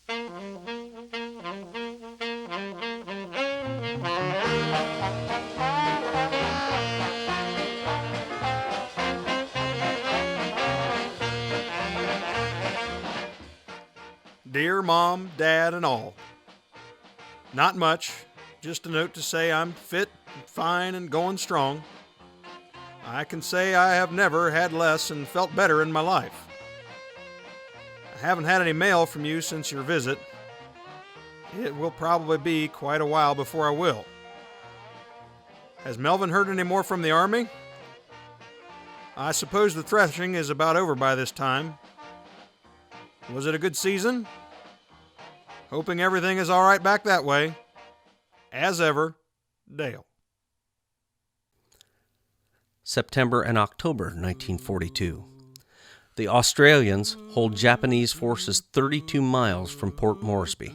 Dear Mom, Dad, and all. Not much, just a note to say I'm fit, fine, and going strong. I can say I have never had less and felt better in my life. I haven't had any mail from you since your visit. It will probably be quite a while before I will. Has Melvin heard any more from the Army? I suppose the threshing is about over by this time. Was it a good season? Hoping everything is all right back that way. As ever, Dale. September and October 1942. The Australians hold Japanese forces 32 miles from Port Moresby.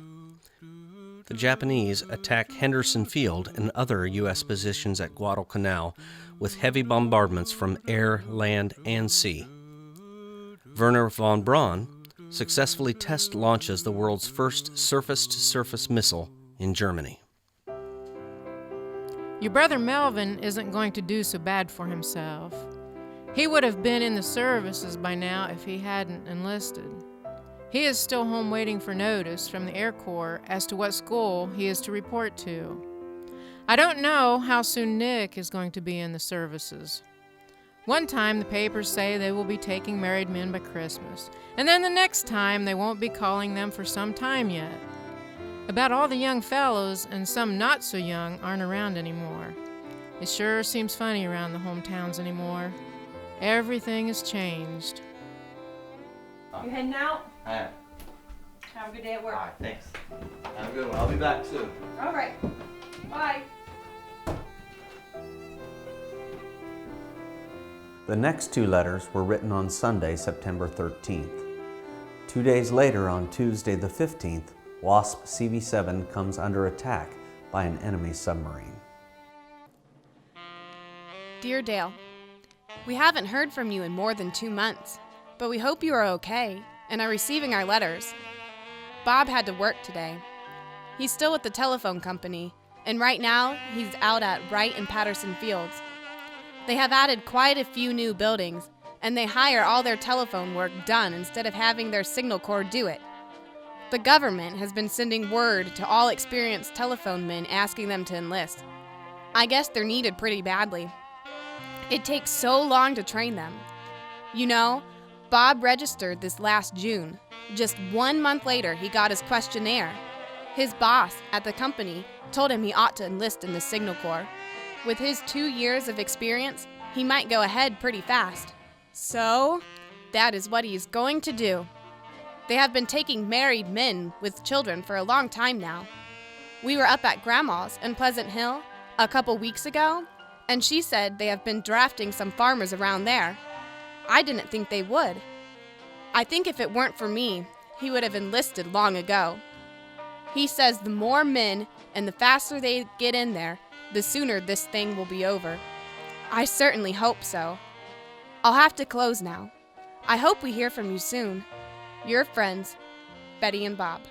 The Japanese attack Henderson Field and other U.S. positions at Guadalcanal with heavy bombardments from air, land, and sea. Werner von Braun successfully test launches the world's first surface-to-surface missile in Germany. Your brother Melvin isn't going to do so bad for himself. He would have been in the services by now if he hadn't enlisted. He is still home waiting for notice from the Air Corps as to what school he is to report to. I don't know how soon Nick is going to be in the services. One time the papers say they will be taking married men by Christmas, and then the next time they won't be calling them for some time yet. About all the young fellows and some not so young aren't around anymore. It sure seems funny around the hometowns anymore. Everything has changed. You heading out? I am. Have a good day at work. All right, thanks. Have a good one. I'll be back soon. All right. Bye. The next two letters were written on Sunday, September 13th. 2 days later, on Tuesday the 15th, WASP CV-7 comes under attack by an enemy submarine. Dear Dale, we haven't heard from you in more than 2 months, but we hope you are okay and are receiving our letters. Bob had to work today. He's still with the telephone company, and right now he's out at Wright and Patterson Fields. They have added quite a few new buildings, and they hire all their telephone work done instead of having their signal corps do it. The government has been sending word to all experienced telephone men asking them to enlist. I guess they're needed pretty badly. It takes so long to train them. You know, Bob registered this last June. Just 1 month later, he got his questionnaire. His boss at the company told him he ought to enlist in the Signal Corps. With his 2 years of experience, he might go ahead pretty fast. So, that is what he's going to do. They have been taking married men with children for a long time now. We were up at Grandma's in Pleasant Hill a couple weeks ago, and she said they have been drafting some farmers around there. I didn't think they would. I think if it weren't for me, he would have enlisted long ago. He says the more men and the faster they get in there, the sooner this thing will be over. I certainly hope so. I'll have to close now. I hope we hear from you soon. Your friends, Betty and Bob.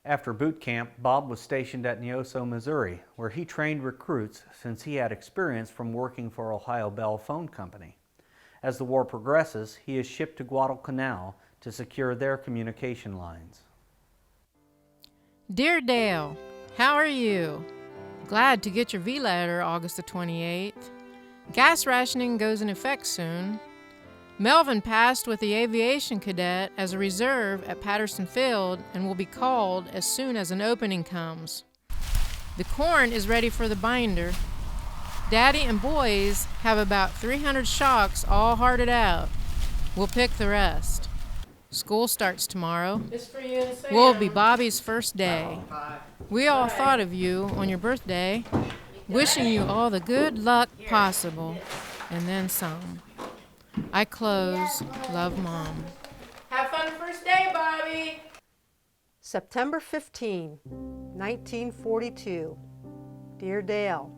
After boot camp, Bob was stationed at Neosho, Missouri, where he trained recruits since he had experience from working for Ohio Bell Phone Company. As the war progresses, he is shipped to Guadalcanal to secure their communication lines. Dear Dale, how are you? Glad to get your V-letter August the 28th. Gas rationing goes in effect soon. Melvin passed with the aviation cadet as a reserve at Patterson Field and will be called as soon as an opening comes. The corn is ready for the binder. Daddy and boys have about 300 shocks all hearted out. We'll pick the rest. School starts tomorrow. Will be Bobby's first day. We all thought of you on your birthday, wishing you all the good luck possible, and then some. I close. Love, Mom. Have fun first day, Bobby. September 15, 1942. Dear Dale,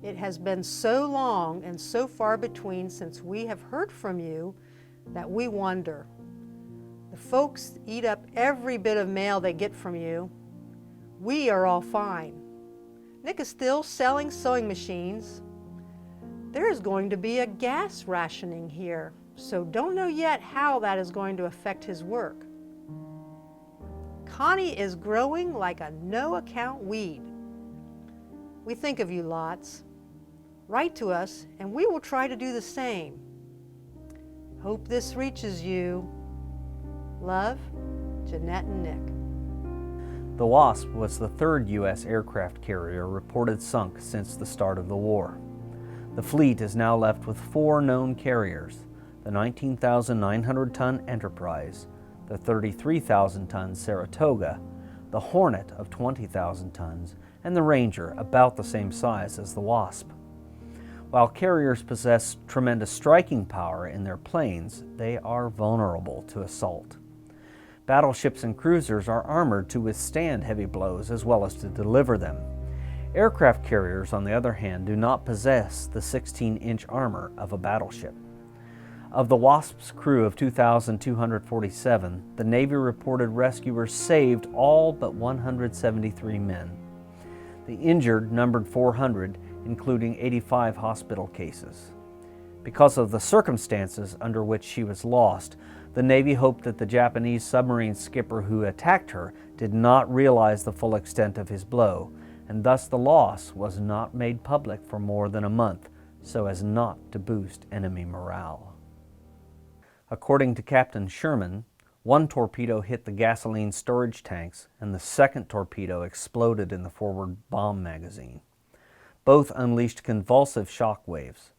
it has been so long and so far between since we have heard from you that we wonder. The folks eat up every bit of mail they get from you. We are all fine. Nick is still selling sewing machines. There is going to be a gas rationing here, so don't know yet how that is going to affect his work. Connie is growing like a no-account weed. We think of you lots. Write to us and we will try to do the same. Hope this reaches you. Love, Jeanette and Nick. The WASP was the third U.S. aircraft carrier reported sunk since the start of the war. The fleet is now left with 4 known carriers: the 19,900-ton Enterprise, the 33,000-ton Saratoga, the Hornet of 20,000 tons, and the Ranger, about the same size as the WASP. While carriers possess tremendous striking power in their planes, they are vulnerable to assault. Battleships and cruisers are armored to withstand heavy blows as well as to deliver them. Aircraft carriers, on the other hand, do not possess the 16-inch armor of a battleship. Of the WASP's crew of 2,247, the Navy reported rescuers saved all but 173 men. The injured numbered 400, including 85 hospital cases. Because of the circumstances under which she was lost, the Navy hoped that the Japanese submarine skipper who attacked her did not realize the full extent of his blow, and thus the loss was not made public for more than a month, so as not to boost enemy morale. According to Captain Sherman, one torpedo hit the gasoline storage tanks and the second torpedo exploded in the forward bomb magazine. Both unleashed convulsive shock waves.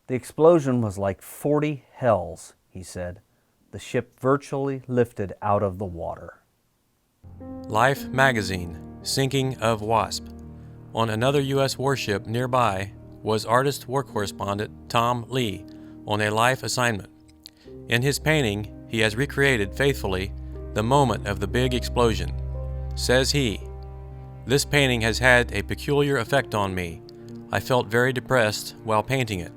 The explosion was like 40 hells, he said. The ship virtually lifted out of the water. Life Magazine, Sinking of WASP. On another U.S. warship nearby was artist war correspondent Tom Lee on a life assignment. In his painting, he has recreated faithfully the moment of the big explosion. Says he, "This painting has had a peculiar effect on me. I felt very depressed while painting it.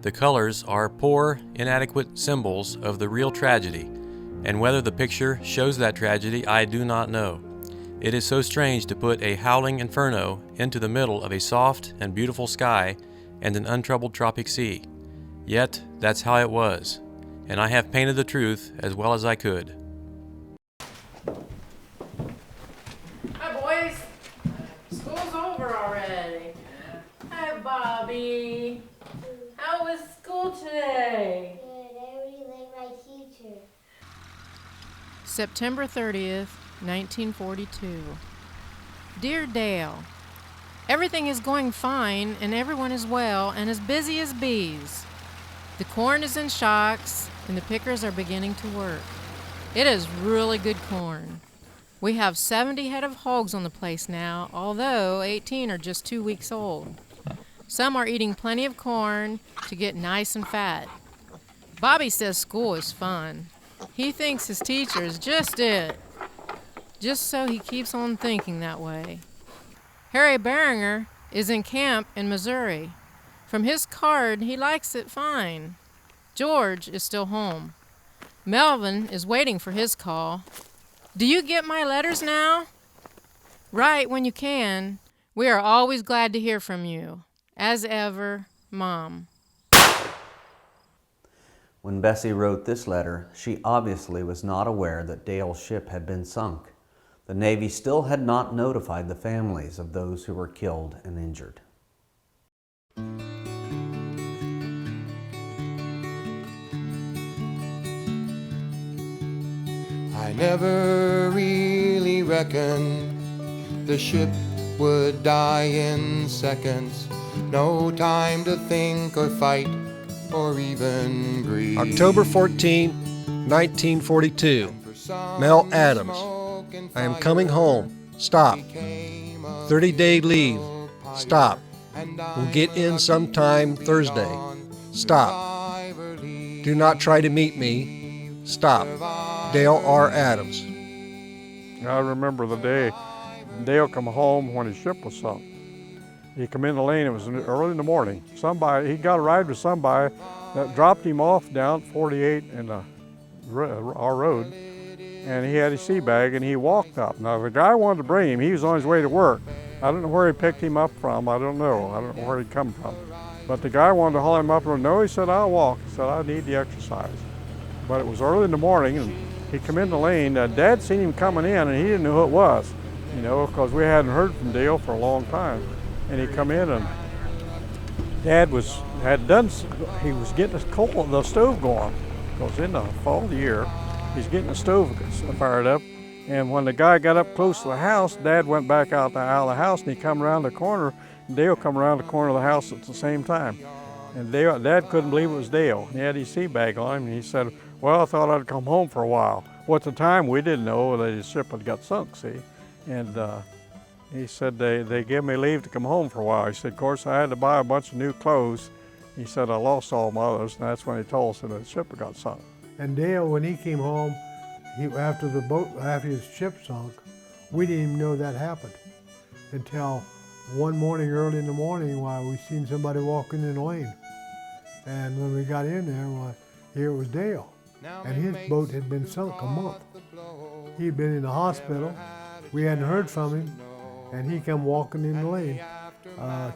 The colors are poor, inadequate symbols of the real tragedy, and whether the picture shows that tragedy, I do not know. It is so strange to put a howling inferno into the middle of a soft and beautiful sky and an untroubled tropic sea. Yet, that's how it was, and I have painted the truth as well as I could." Hi, boys. School's over already. Hi, Bobby. How was school today? Good. I really like my teacher. September 30th, 1942. Dear Dale, everything is going fine and everyone is well and as busy as bees. The corn is in shocks and the pickers are beginning to work. It is really good corn. We have 70 head of hogs on the place now, although 18 are just 2 weeks old. Some are eating plenty of corn to get nice and fat. Bobby says school is fun. He thinks his teacher is just it. Just so he keeps on thinking that way. Harry Beringer is in camp in Missouri. From his card, he likes it fine. George is still home. Melvin is waiting for his call. Do you get my letters now? Write when you can. We are always glad to hear from you. As ever, Mom. When Bessie wrote this letter, she obviously was not aware that Dale's ship had been sunk. The Navy still had not notified the families of those who were killed and injured. I never really reckoned the ship would die in seconds. No time to think or fight or even breathe. October 14, 1942. Mel Adams. I am coming home. Stop. 30-day leave. Stop. We'll get in sometime Thursday. Stop. Do not try to meet me. Stop. Dale R. Adams. I remember the day Dale come home when his ship was sunk. He come in the lane, it was early in the morning. He got a ride with somebody that dropped him off down 48 in our road. and he had his sea bag, and he walked up. Now, the guy wanted to bring him. He was on his way to work. I don't know where he picked him up from. I don't know where he'd come from. But the guy wanted to haul him up, and no, he said, I'll walk. He said, I need the exercise. But it was early in the morning, and he come in the lane. Dad seen him coming in, and he didn't know who it was, you know, because we hadn't heard from Dale for a long time. And he come in, and Dad he was getting the stove going. Because in the fall of the year, he's getting the stove fired up. And when the guy got up close to the house, Dad went back out of the house, and he come around the corner. Dale come around the corner of the house at the same time. And Dad couldn't believe it was Dale. He had his sea bag on him, and he said, well, I thought I'd come home for a while. Well, at the time, we didn't know that his ship had got sunk, see? And he said they gave me leave to come home for a while. He said, of course, I had to buy a bunch of new clothes. He said, I lost all my others, and that's when he told us that the ship had got sunk. And Dale, when he came home, after his ship sunk, we didn't even know that happened until one morning, early in the morning, we seen somebody walking in the lane. And when we got in there, here was Dale. And his boat had been sunk a month. He'd been in the hospital. We hadn't heard from him. And he come walking in the lane,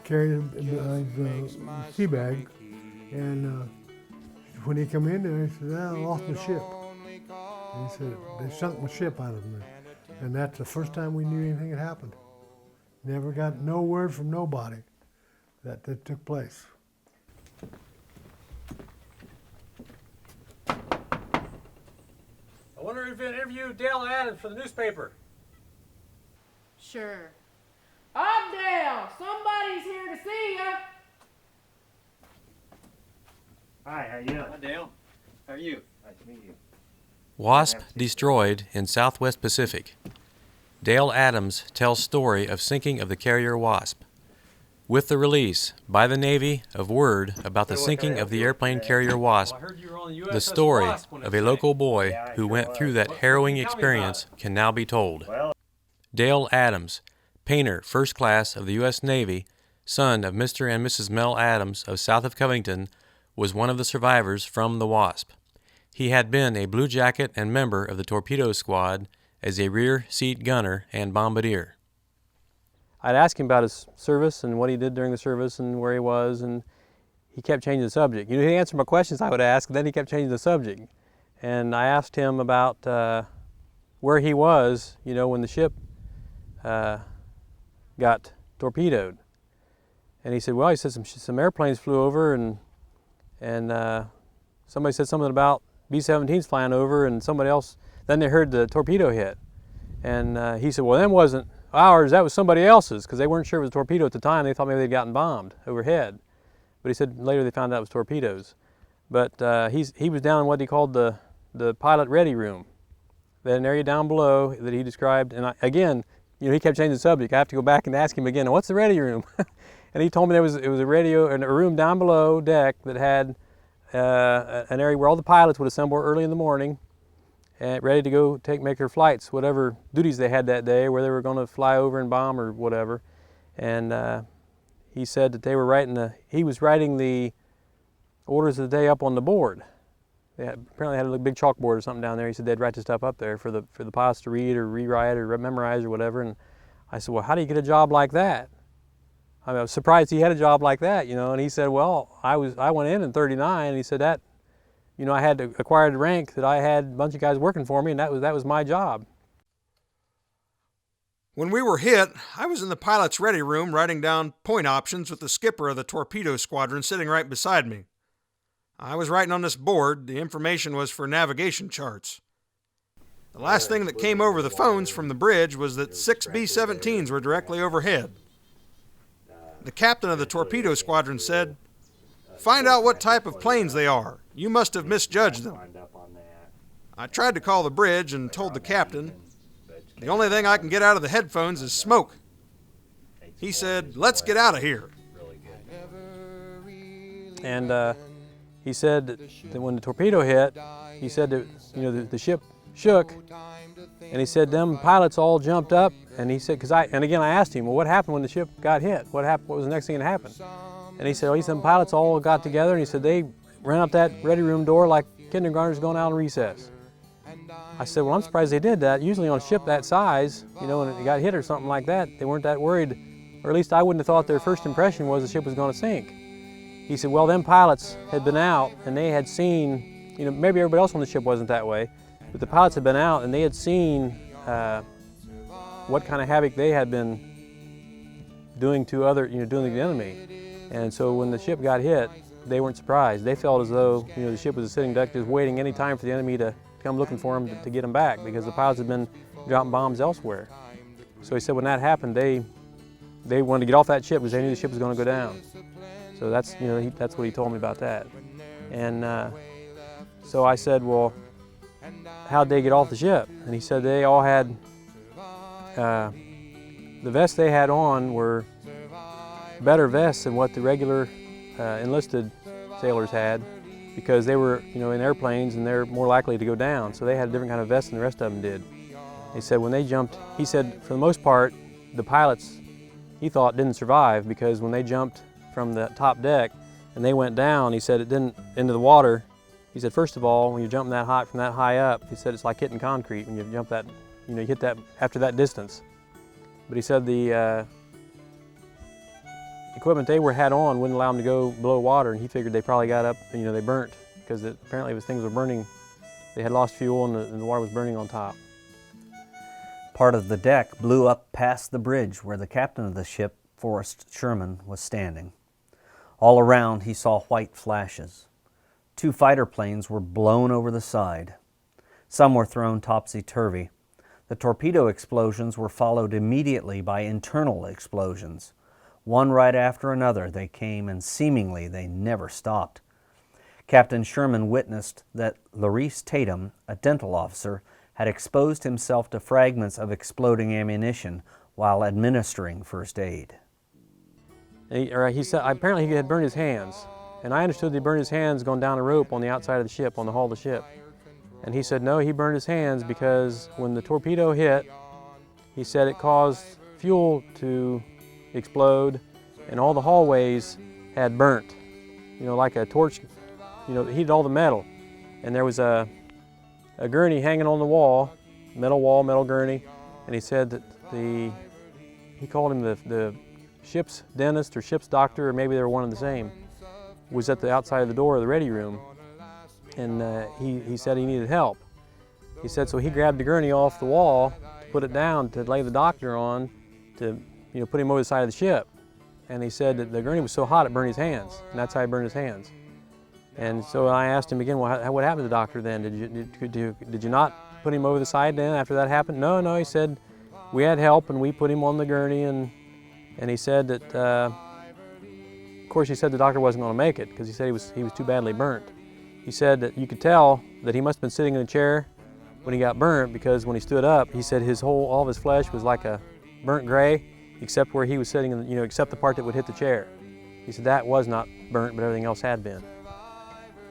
carrying his sea bag. And when he come in there, he said, I lost my ship. And he said, they sunk my ship out of me. And that's the first time we knew anything had happened. Never got no word from nobody that took place. I wonder if you interviewed Dale Adams for the newspaper. Sure. Up, Dale! Somebody's here to see ya! Hi, how you doing? Hi, Dale. How are you? Nice to meet you. WASP destroyed in Southwest Pacific. Dale Adams tells story of sinking of the carrier WASP. With the release by the Navy of word about the sinking of the airplane carrier WASP, the story of a local boy who went through that harrowing experience can now be told. Dale Adams, painter first class of the U.S. Navy, son of Mr. and Mrs. Mel Adams of south of Covington, was one of the survivors from the WASP. He had been a Blue Jacket and member of the torpedo squad as a rear seat gunner and bombardier. I'd ask him about his service and what he did during the service and where he was, and he kept changing the subject. You know, he'd answer my questions I would ask, and then he kept changing the subject. And I asked him about where he was, you know, when the ship got torpedoed. And he said, well, he said some airplanes flew over, and somebody said something about B-17s flying over, and somebody else, then they heard the torpedo hit. And he said, well, that wasn't ours, that was somebody else's, because they weren't sure it was a torpedo at the time. They thought maybe they'd gotten bombed overhead. But he said later they found out it was torpedoes. But he was down in what he called the pilot ready room. They had an area down below that he described, and again, you know, he kept changing the subject. I have to go back and ask him again, what's the ready room? And he told me it was a room down below deck that had an area where all the pilots would assemble early in the morning, and ready to go make their flights, whatever duties they had that day, where they were going to fly over and bomb or whatever. And he said that they were he was writing the orders of the day up on the board. They apparently had a big chalkboard or something down there. He said they'd write the stuff up there for the pilots to read or rewrite or memorize or whatever. And I said, well, how do you get a job like that? I was surprised he had a job like that, you know. And he said, well, I went in 39, and he said that, you know, I had acquired the rank that I had a bunch of guys working for me, and that was my job. When we were hit, I was in the pilot's ready room writing down point options with the skipper of the torpedo squadron sitting right beside me. I was writing on this board. The information was for navigation charts. The last thing that came over the phones from the bridge was that 6 B-17s were directly overhead. The captain of the torpedo squadron said, "Find out what type of planes they are. You must have misjudged them." I tried to call the bridge and told the captain, "The only thing I can get out of the headphones is smoke." He said, "Let's get out of here." And he said that when the torpedo hit, he said that, you know, the ship shook, and he said them pilots all jumped up, and he said, and again I asked him, well, what happened when the ship got hit? What happened? What was the next thing that happened? And he said, well, them pilots all got together, and he said they ran out that ready room door like kindergartners going out on recess. I said, well, I'm surprised they did that. Usually on a ship that size, you know, when it got hit or something like that, they weren't that worried, or at least I wouldn't have thought their first impression was the ship was going to sink. He said, well, them pilots had been out and they had seen, you know, maybe everybody else on the ship wasn't that way, but the pilots had been out and they had seen what kind of havoc they had been doing to other, you know, doing to the enemy. And so when the ship got hit, they weren't surprised. They felt as though, you know, the ship was a sitting duck, just waiting any time for the enemy to come looking for them to get them back, because the pilots had been dropping bombs elsewhere. So he said when that happened, they wanted to get off that ship because they knew the ship was going to go down. So that's, you know, that's what he told me about that. And so I said, well, how'd they get off the ship? And he said they all had, the vests they had on were better vests than what the regular enlisted sailors had, because they were, you know, in airplanes and they're more likely to go down. So they had a different kind of vest than the rest of them did. He said when they jumped, he said for the most part, the pilots, he thought, didn't survive, because when they jumped from the top deck and they went down, he said it didn't, into the water. He said, first of all, when you're jumping that high, from that high up, he said it's like hitting concrete when you jump that, you know, you hit that after that distance. But he said the equipment they had on wouldn't allow them to go below water, and he figured they probably got up, you know, they burnt, because apparently things were burning. They had lost fuel and the water was burning on top. Part of the deck blew up past the bridge where the captain of the ship, Forrest Sherman, was standing. All around he saw white flashes. 2 fighter planes were blown over the side. Some were thrown topsy-turvy. The torpedo explosions were followed immediately by internal explosions. One right after another they came, and seemingly they never stopped. Captain Sherman witnessed that Larice Tatum, a dental officer, had exposed himself to fragments of exploding ammunition while administering first aid. He said apparently he had burned his hands, and I understood that he burned his hands going down a rope on the outside of the ship, on the hull of the ship. And he said no, he burned his hands because when the torpedo hit, he said it caused fuel to explode, and all the hallways had burnt, you know, like a torch, you know, heated all the metal. And there was a gurney hanging on the wall, metal gurney, and he said that he called him the ship's dentist or ship's doctor, or maybe they were one and the same, was at the outside of the door of the ready room, and he said he needed help. He said so he grabbed the gurney off the wall to put it down to lay the doctor on to, you know, put him over the side of the ship. And he said that the gurney was so hot it burned his hands, and that's how he burned his hands. And so I asked him again, well, what happened to the doctor then? Did you not put him over the side then after that happened? No, he said, we had help and we put him on the gurney, and he said that, of course he said the doctor wasn't going to make it because he said he was too badly burnt. He said that you could tell that he must have been sitting in a chair when he got burnt, because when he stood up, he said all of his flesh was like a burnt gray, except where he was sitting, you know, except the part that would hit the chair. He said that was not burnt, but everything else had been.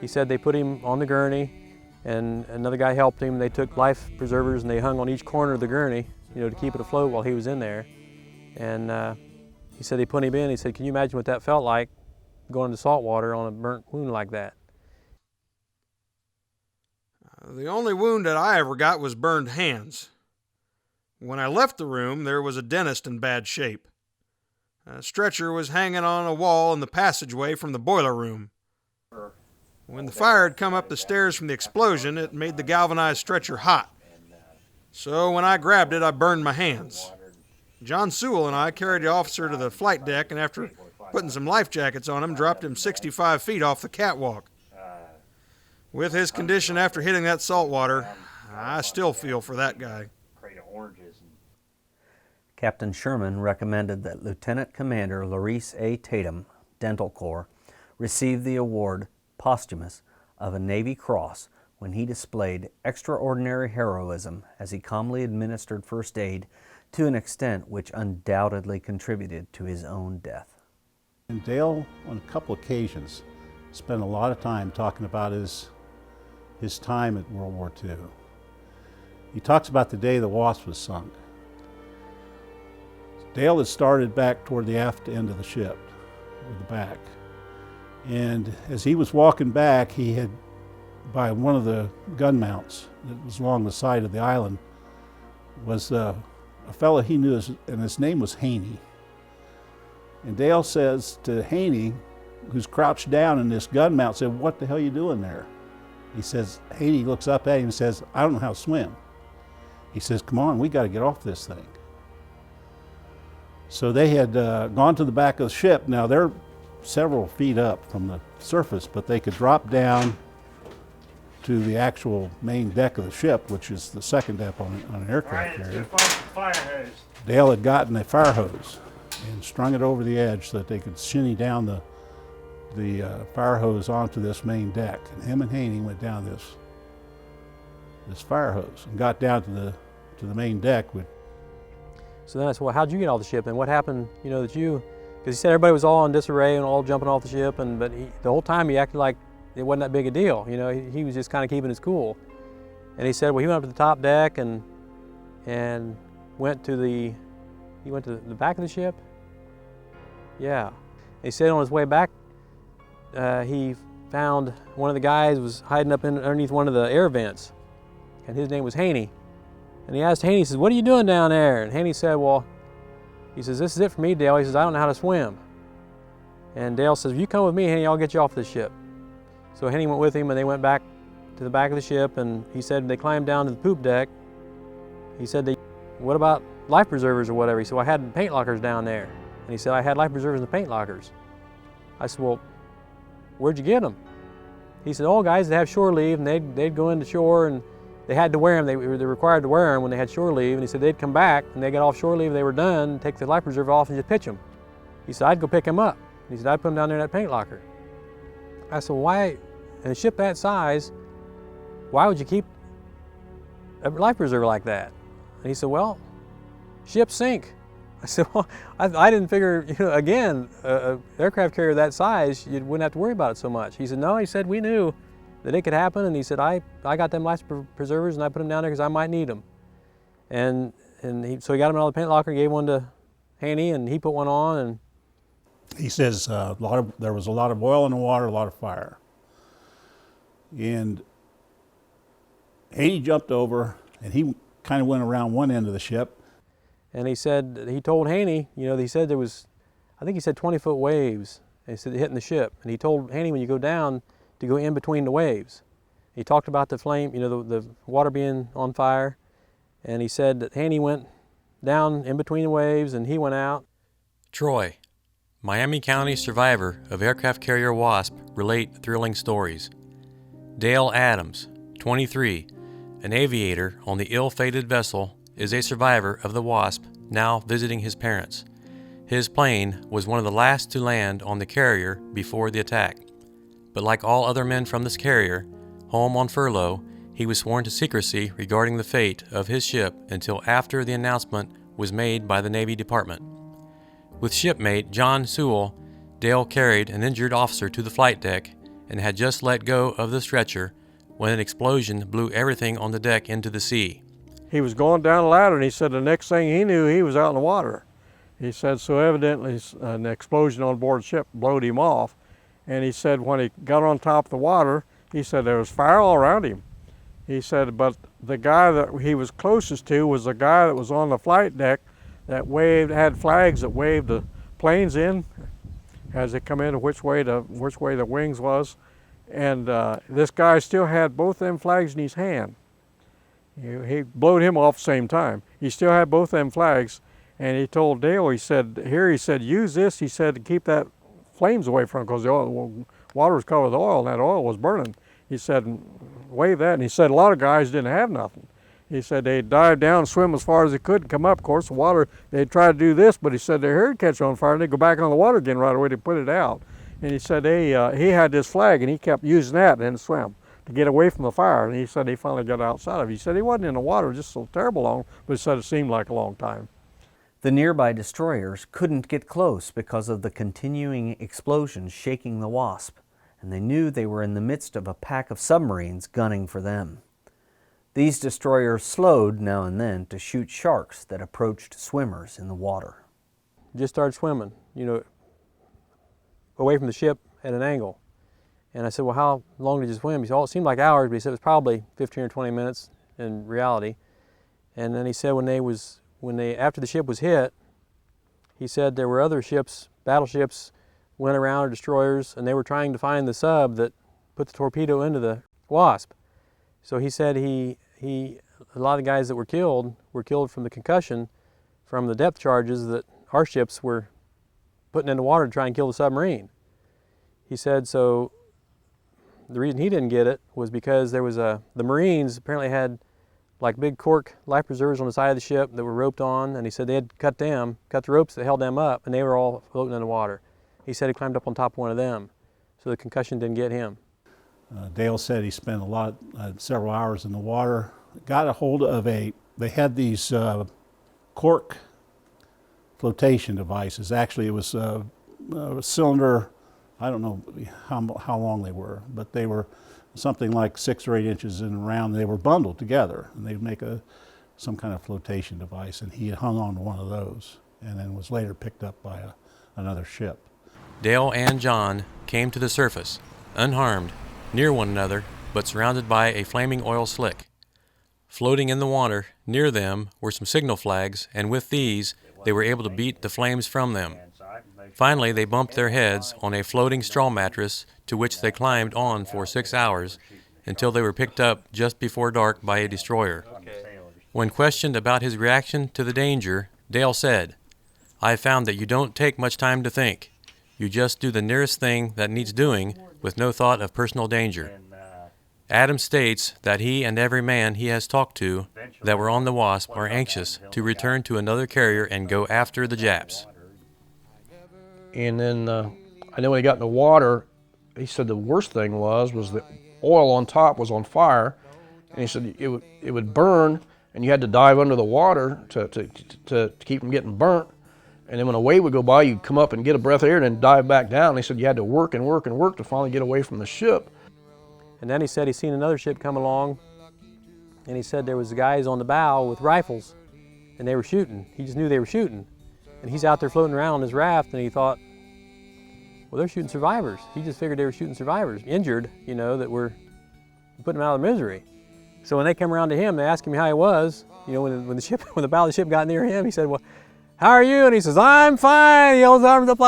He said they put him on the gurney, and another guy helped him. They took life preservers and they hung on each corner of the gurney, you know, to keep it afloat while he was in there. And he said they put him in. He said, can you imagine what that felt like, going into salt water on a burnt wound like that? The only wound that I ever got was burned hands. When I left the room, there was a dentist in bad shape. A stretcher was hanging on a wall in the passageway from the boiler room. When the fire had come up the stairs from the explosion, it made the galvanized stretcher hot. So when I grabbed it, I burned my hands. John Sewell and I carried the officer to the flight deck, and after putting some life jackets on him, dropped him 65 feet off the catwalk. With his condition after hitting that salt water, I still feel for that guy. Captain Sherman recommended that Lieutenant Commander Larice A. Tatum, Dental Corps, receive the award, posthumous, of a Navy Cross when he displayed extraordinary heroism as he calmly administered first aid to an extent which undoubtedly contributed to his own death. And Dale, on a couple occasions, spent a lot of time talking about his time at World War II. He talks about the day the WASP was sunk. Dale had started back toward the aft end of the ship, or the back. And as he was walking back, he had by one of the gun mounts that was along the side of the island was a fellow he knew, and his name was Haney. And Dale says to Haney, who's crouched down in this gun mount, said, "What the hell are you doing there?" He says, Haney looks up at him and says, "I don't know how to swim." He says, "Come on, we got to get off this thing." So they had gone to the back of the ship. Now they're several feet up from the surface, but they could drop down to the actual main deck of the ship, which is the second deck on an aircraft carrier. Fire hose. Dale had gotten a fire hose and strung it over the edge so that they could shinny down the fire hose onto this main deck. And him and Haney went down this fire hose and got down to the main deck. So then I said, well, how'd you get off the ship? And what happened, because he said everybody was all in disarray and all jumping off the ship, but the whole time he acted like it wasn't that big a deal. He was just kind of keeping his cool. And he said, well, he went up to the top deck and went to the back of the ship. Yeah. He said on his way back, he found one of the guys was hiding up underneath one of the air vents, and his name was Haney. And he asked Haney, he says, "What are you doing down there?" And Haney said, well, he says, "This is it for me, Dale." He says, "I don't know how to swim." And Dale says, "If you come with me, Haney, I'll get you off the ship." So Haney went with him, and they went back to the back of the ship, and he said they climbed down to the poop deck. He said, "What about life preservers or whatever?" He said, "Well, I had paint lockers down there." And he said, "I had life preservers in the paint lockers." I said, "Well, where'd you get them?" He said, "Oh, guys that have shore leave, and they'd go into shore, and they had to wear them. They were required to wear them when they had shore leave." And he said they'd come back, and they got off shore leave, they were done, take the life preserver off and just pitch them. He said, "I'd go pick them up." He said, "I'd put them down there in that paint locker." I said, well, why, in a ship that size, why would you keep a life preserver like that? And he said, "Well, ships sink." I said, well, I didn't figure, again, an aircraft carrier that size, you wouldn't have to worry about it so much. He said, "No," he said, "we knew that it could happen." And he said, I got them life preservers and I put them down there because I might need them. So he got them out of the paint locker, gave one to Haney, and he put one on. And he says there was a lot of oil in the water, a lot of fire. And Haney jumped over, and he kind of went around one end of the ship. And he said, he told Haney, he said there was, I think he said 20-foot waves, and he said hitting the ship. And he told Haney, when you go down, to go in between the waves. He talked about the flame, the water being on fire. And he said that Haney went down in between the waves and he went out. Troy, Miami County survivor of aircraft carrier WASP, relate thrilling stories. Dale Adams, 23, an aviator on the ill-fated vessel, is a survivor of the WASP, now visiting his parents. His plane was one of the last to land on the carrier before the attack. But like all other men from this carrier, home on furlough, he was sworn to secrecy regarding the fate of his ship until after the announcement was made by the Navy Department. With shipmate John Sewell, Dale carried an injured officer to the flight deck and had just let go of the stretcher when an explosion blew everything on the deck into the sea. He was going down a ladder, and he said the next thing he knew, he was out in the water. He said, so evidently an explosion on board the ship blowed him off. And he said when he got on top of the water, he said there was fire all around him. He said, but the guy that he was closest to was the guy that was on the flight deck that had flags that waved the planes in as they come in, which way the wings was. And this guy still had both them flags in his hand. He blowed him off at the same time. He still had both them flags, and he told Dale, he said, use this, he said, to keep that flames away from him, because the water was covered with oil, and that oil was burning. He said, wave that, and he said a lot of guys didn't have nothing. He said they'd dive down, swim as far as they could, and come up. Of course, the water, they'd try to do this, but he said their hair would catch on fire, and they'd go back on the water again right away to put it out. And he said he had this flag, and he kept using that and then swim to get away from the fire. And he said he finally got outside of it. He said he wasn't in the water just so terrible long, but he said it seemed like a long time. The nearby destroyers couldn't get close because of the continuing explosions shaking the WASP, and they knew they were in the midst of a pack of submarines gunning for them. These destroyers slowed now and then to shoot sharks that approached swimmers in the water. Just started swimming, away from the ship at an angle. And I said, well, how long did you swim? He said, oh, it seemed like hours, but he said it was probably 15 or 20 minutes in reality. And then he said after the ship was hit, he said there were other ships, battleships, went around, or destroyers, and they were trying to find the sub that put the torpedo into the WASP. So he said a lot of the guys that were killed from the concussion from the depth charges that our ships were putting in the water to try and kill the submarine. He said so the reason he didn't get it was because there was the Marines apparently had like big cork life preservers on the side of the ship that were roped on, and he said they had cut the ropes that held them up, and they were all floating in the water. He said he climbed up on top of one of them, so the concussion didn't get him. Dale said he spent several hours in the water, got a hold of they had these cork flotation devices. Actually, it was a cylinder, I don't know how long they were, but they were something like 6 or 8 inches in round. They were bundled together, and they'd make some kind of flotation device, and he hung on to one of those, and then was later picked up by another ship. Dale and John came to the surface, unharmed, near one another, but surrounded by a flaming oil slick. Floating in the water near them were some signal flags, and with these, they were able to beat the flames from them. Finally, they bumped their heads on a floating straw mattress to which they climbed on for 6 hours until they were picked up just before dark by a destroyer. When questioned about his reaction to the danger, Dale said, "I found that you don't take much time to think. You just do the nearest thing that needs doing with no thought of personal danger." Adams states that he and every man he has talked to that were on the WASP are anxious to return to another carrier and go after the Japs. And then I know when he got in the water, he said the worst thing was the oil on top was on fire, and he said it would burn, and you had to dive under the water to keep from getting burnt. And then when a wave would go by, you'd come up and get a breath of air and then dive back down. And he said you had to work and work and work to finally get away from the ship. And then he said he seen another ship come along, and he said there was guys on the bow with rifles, and they were shooting. He just knew they were shooting. And he's out there floating around on his raft, and he thought, well, they're shooting survivors. He just figured they were shooting survivors, injured, that were putting them out of their misery. So when they came around to him, they asked him how he was. When the bow of the ship got near him, he said, well, how are you? And he says, I'm fine. He held his arms up,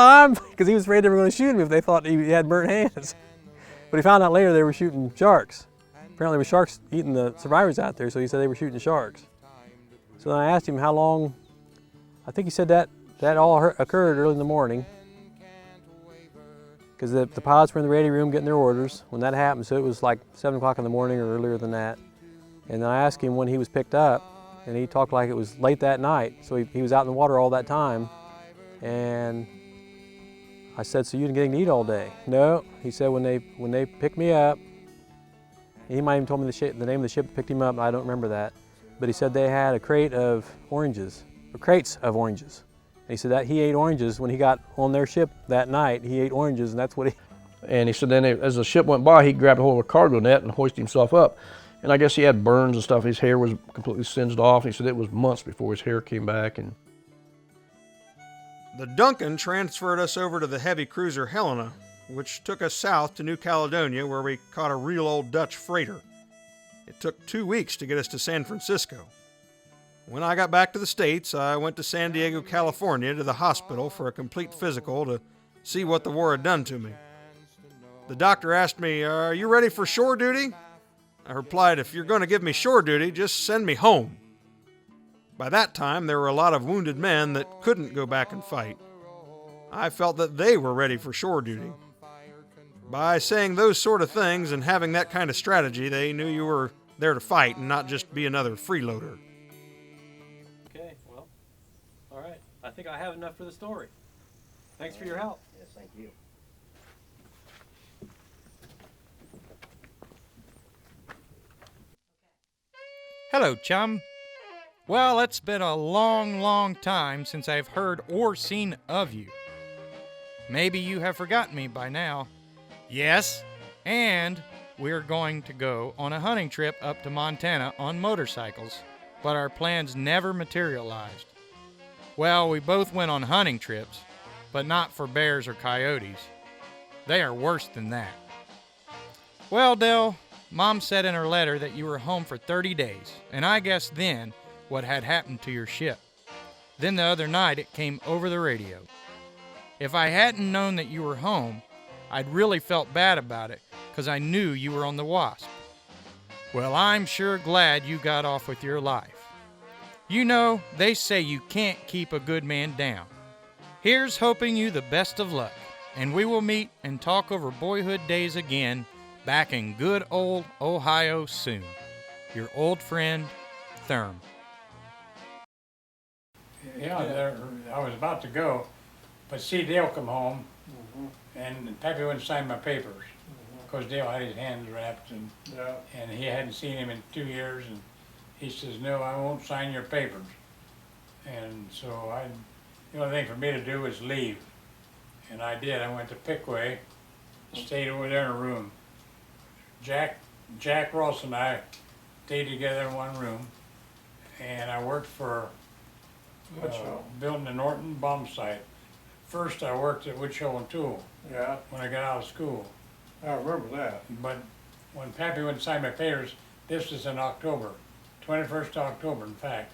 because he was afraid they were going to shoot him if they thought he had burnt hands. But he found out later they were shooting sharks. Apparently there were sharks eating the survivors out there, so he said they were shooting sharks. So then I asked him how long. I think he said that all occurred early in the morning, because the pilots were in the radio room getting their orders when that happened, so it was like 7 o'clock in the morning or earlier than that. And then I asked him when he was picked up, and he talked like it was late that night, so he was out in the water all that time. And I said, so you didn't get anything to eat all day? No, he said when they picked me up, he might even told me the name of the ship that picked him up, I don't remember that, but he said they had a crate of oranges, or crates of oranges. And he said that he ate oranges when he got on their ship that night. He ate oranges, and that's what he... And he said then as the ship went by, he grabbed a hold of a cargo net and hoisted himself up. And I guess he had burns and stuff. His hair was completely singed off. He said it was months before his hair came back. And the Duncan transferred us over to the heavy cruiser Helena, which took us south to New Caledonia, where we caught a real old Dutch freighter. It took 2 weeks to get us to San Francisco. When I got back to the States, I went to San Diego, California to the hospital for a complete physical to see what the war had done to me. The doctor asked me, are you ready for shore duty? I replied, if you're going to give me shore duty, just send me home. By that time, there were a lot of wounded men that couldn't go back and fight. I felt that they were ready for shore duty. By saying those sort of things and having that kind of strategy, they knew you were there to fight and not just be another freeloader. Okay, well, all right. I think I have enough for the story. Thanks for your help. Yes, thank you. Hello, chum. Well, it's been a long, long time since I've heard or seen of you. Maybe you have forgotten me by now. Yes, and we're going to go on a hunting trip up to Montana on motorcycles, but our plans never materialized. Well, we both went on hunting trips, but not for bears or coyotes. They are worse than that. Well, Dell, Mom said in her letter that you were home for 30 days, and I guessed then what had happened to your ship. Then the other night it came over the radio. If I hadn't known that you were home, I'd really felt bad about it, 'cause I knew you were on the WASP. Well, I'm sure glad you got off with your life. You know, they say you can't keep a good man down. Here's hoping you the best of luck, and we will meet and talk over boyhood days again back in good old Ohio soon. Your old friend, Therm. Yeah, I was about to go, but see Dale come home, and Pappy wouldn't sign my papers, because Dale had his hands wrapped, and he hadn't seen him in 2 years, and he says, no, I won't sign your papers. And so the only thing for me to do was leave, and I did. I went to Pickway, stayed over there in a room. Jack Ross and I stayed together in one room, and I worked for building the Norton bomb site. First I worked at Wood Shovel and Tool when I got out of school. I remember that. But when Pappy wouldn't sign my papers, this was in October, 21st of October in fact.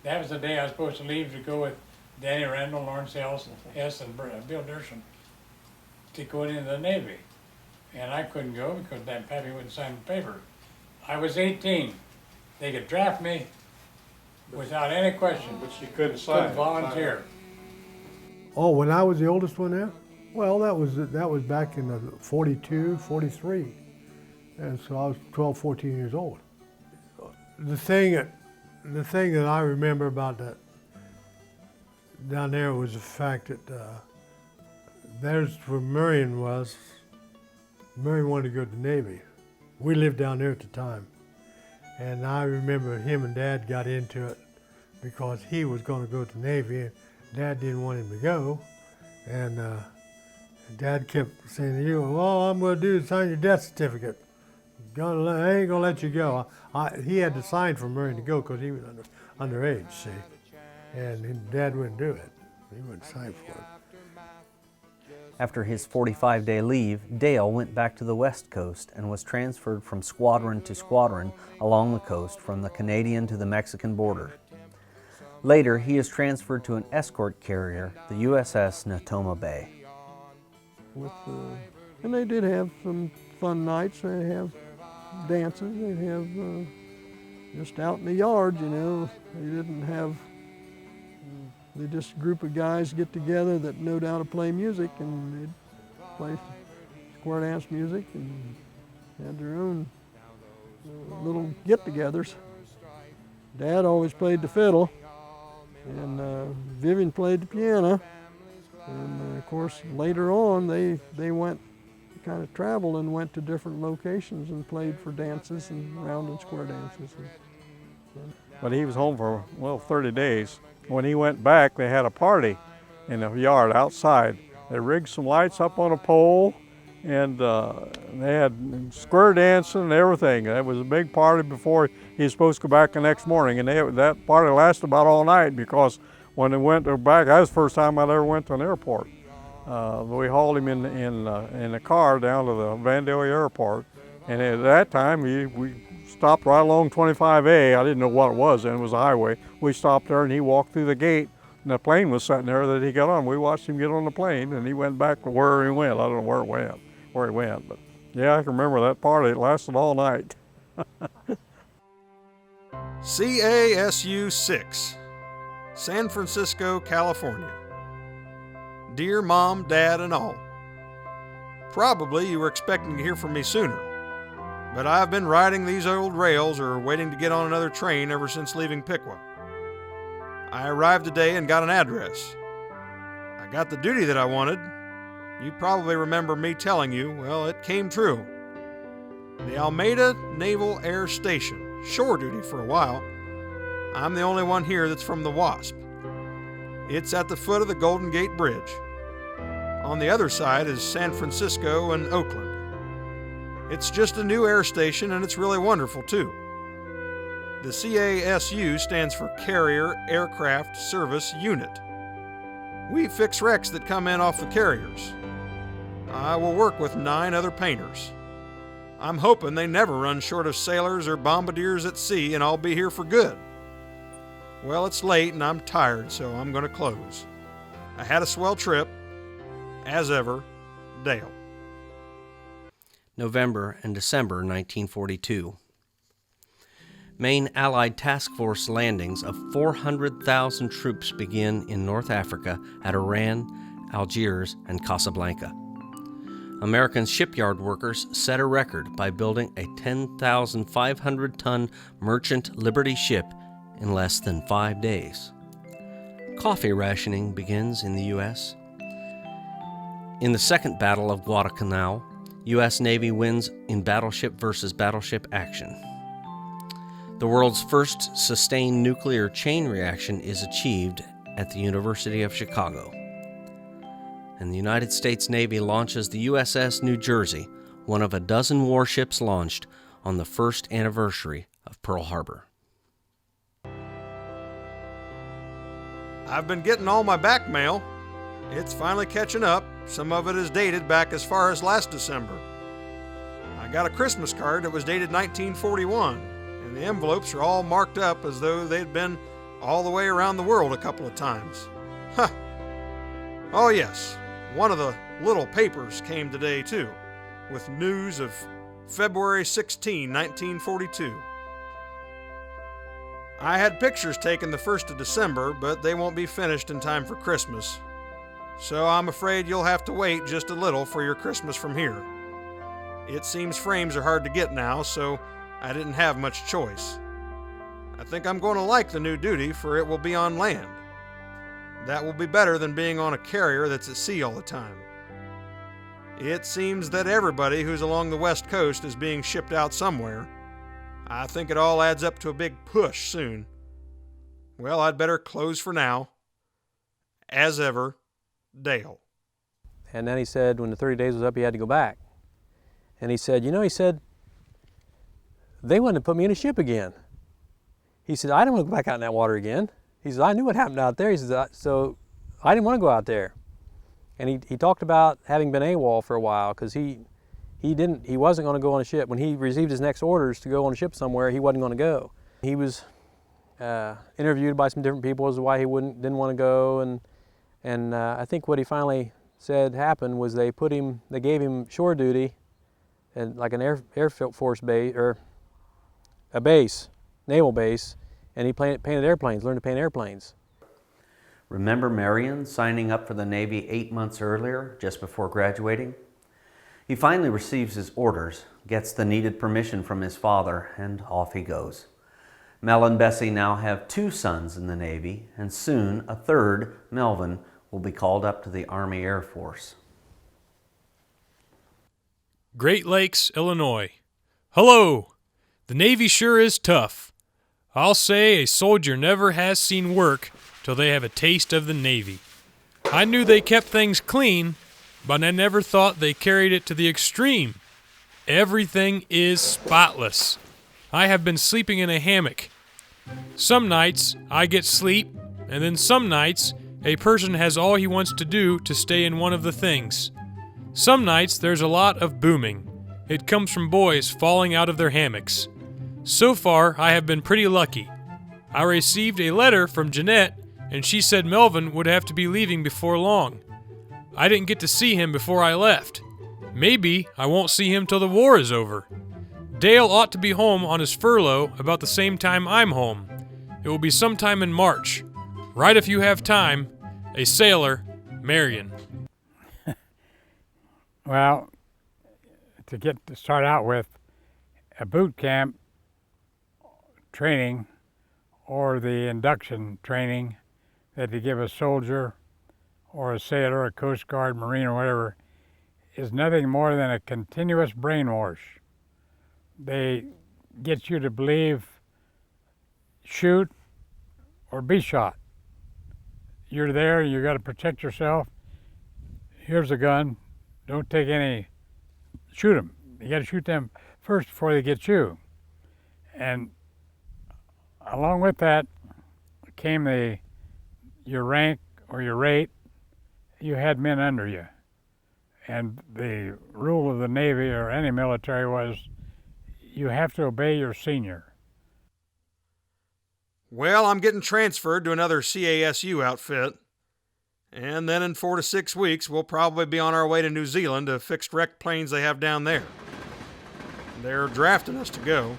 That was the day I was supposed to leave to go with Danny Randall, Lawrence S. and Bill Dersham to go into the Navy. And I couldn't go because that Pappy wouldn't sign the paper. I was 18. They could draft me without any question. But you couldn't sign. Couldn't volunteer. Oh, when I was the oldest one there? Well, that was back in the 42, 43. And so I was 12, 14 years old. The thing that I remember about that down there was the fact that there's where Marion was. Marion wanted to go to the Navy. We lived down there at the time. And I remember him and Dad got into it because he was going to go to the Navy and Dad didn't want him to go. And Dad kept saying to you, well, all I'm going to do is sign your death certificate. I ain't going to let you go. He had to sign for Marion to go because he was underage, see. And Dad wouldn't do it. He wouldn't sign for it. After his 45-day leave, Dale went back to the West Coast and was transferred from squadron to squadron along the coast from the Canadian to the Mexican border. Later, he is transferred to an escort carrier, the USS Natoma Bay. And they did have some fun nights. They'd have dances. They'd have just out in the yard, you know. They didn't have... They just a group of guys get together that knowed how to play music, and they'd play square dance music and had their own little get-togethers. Dad always played the fiddle, and Vivian played the piano. And of course, later on, they went, kind of traveled and went to different locations and played for dances and round and square dances. But he was home for, 30 days. When he went back, they had a party in the yard outside. They rigged some lights up on a pole, and they had square dancing and everything. It was a big party before he was supposed to go back the next morning. And that party lasted about all night because when they went back, that was the first time I'd ever went to an airport. We hauled him in a car down to the Vandalia Airport. And at that time, we stopped right along 25A. I didn't know what it was then, it was a highway. We stopped there and he walked through the gate and the plane was sitting there that he got on. We watched him get on the plane and he went back to where he went. I don't know where he went, but yeah, I can remember that party. It lasted all night. CASU 6, San Francisco, California. Dear Mom, Dad, and all. Probably you were expecting to hear from me sooner, but I've been riding these old rails or waiting to get on another train ever since leaving Piqua. I arrived today and got an address. I got the duty that I wanted. You probably remember me telling you, well, it came true. The Almeida Naval Air Station, shore duty for a while. I'm the only one here that's from the WASP. It's at the foot of the Golden Gate Bridge. On the other side is San Francisco and Oakland. It's just a new air station and it's really wonderful too. The CASU stands for Carrier Aircraft Service Unit. We fix wrecks that come in off the carriers. I will work with 9 other painters. I'm hoping they never run short of sailors or bombardiers at sea and I'll be here for good. Well, it's late and I'm tired, so I'm going to close. I had a swell trip. As ever, Dale. November and December 1942. Main Allied Task Force landings of 400,000 troops begin in North Africa at Oran, Algiers, and Casablanca. American shipyard workers set a record by building a 10,500-ton merchant Liberty ship in less than 5 days. Coffee rationing begins in the U.S. In the Second Battle of Guadalcanal, U.S. Navy wins in battleship versus battleship action. The world's first sustained nuclear chain reaction is achieved at the University of Chicago. And the United States Navy launches the USS New Jersey, one of a dozen warships launched on the first anniversary of Pearl Harbor. I've been getting all my back mail. It's finally catching up. Some of it is dated back as far as last December. I got a Christmas card that was dated 1941, and the envelopes are all marked up as though they'd been all the way around the world a couple of times. Huh. Oh yes, one of the little papers came today too, with news of February 16, 1942. I had pictures taken the 1st of December, but they won't be finished in time for Christmas. So I'm afraid you'll have to wait just a little for your Christmas from here. It seems frames are hard to get now, so I didn't have much choice. I think I'm going to like the new duty, for it will be on land. That will be better than being on a carrier that's at sea all the time. It seems that everybody who's along the West Coast is being shipped out somewhere. I think it all adds up to a big push soon. Well, I'd better close for now. As ever, Dale. And then he said when the 30 days was up, he had to go back. And he said, you know, he said, they wanted to put me in a ship again. He said, I didn't want to go back out in that water again. He said, I knew what happened out there. He said, so I didn't want to go out there. And he talked about having been AWOL for a while because he wasn't going to go on a ship. When he received his next orders to go on a ship somewhere, he wasn't going to go. He was interviewed by some different people as to why he didn't want to go. And I think what he finally said happened was they gave him shore duty at like an Air Force base, or a base, naval base, and he painted airplanes, learned to paint airplanes. Remember Marion signing up for the Navy 8 months earlier, just before graduating? He finally receives his orders, gets the needed permission from his father, and off he goes. Mel and Bessie now have 2 sons in the Navy, and soon a third, Melvin, will be called up to the Army Air Force. Great Lakes, Illinois. Hello! The Navy sure is tough. I'll say a soldier never has seen work till they have a taste of the Navy. I knew they kept things clean, but I never thought they carried it to the extreme. Everything is spotless. I have been sleeping in a hammock. Some nights I get sleep, and then some nights a person has all he wants to do to stay in one of the things. Some nights there's a lot of booming. It comes from boys falling out of their hammocks. So far I have been pretty lucky. I received a letter from Jeanette, and she said Melvin would have to be leaving before long. I didn't get to see him before I left. Maybe I won't see him till the war is over. Dale ought to be home on his furlough about the same time I'm home. It will be sometime in March. Write if you have time. A sailor, Marion. Well, to start out with, a boot camp training or the induction training that they give a soldier or a sailor, a Coast Guard, Marine, or whatever, is nothing more than a continuous brainwash. They get you to believe, shoot or be shot. You're there, you got to protect yourself. Here's a gun. Don't take any, shoot them. You got to shoot them first before they get you. And along with that came your rank or your rate. You had men under you. And the rule of the Navy or any military was you have to obey your senior. Well, I'm getting transferred to another CASU outfit. And then in 4 to 6 weeks, we'll probably be on our way to New Zealand to fix wrecked planes they have down there. They're drafting us to go.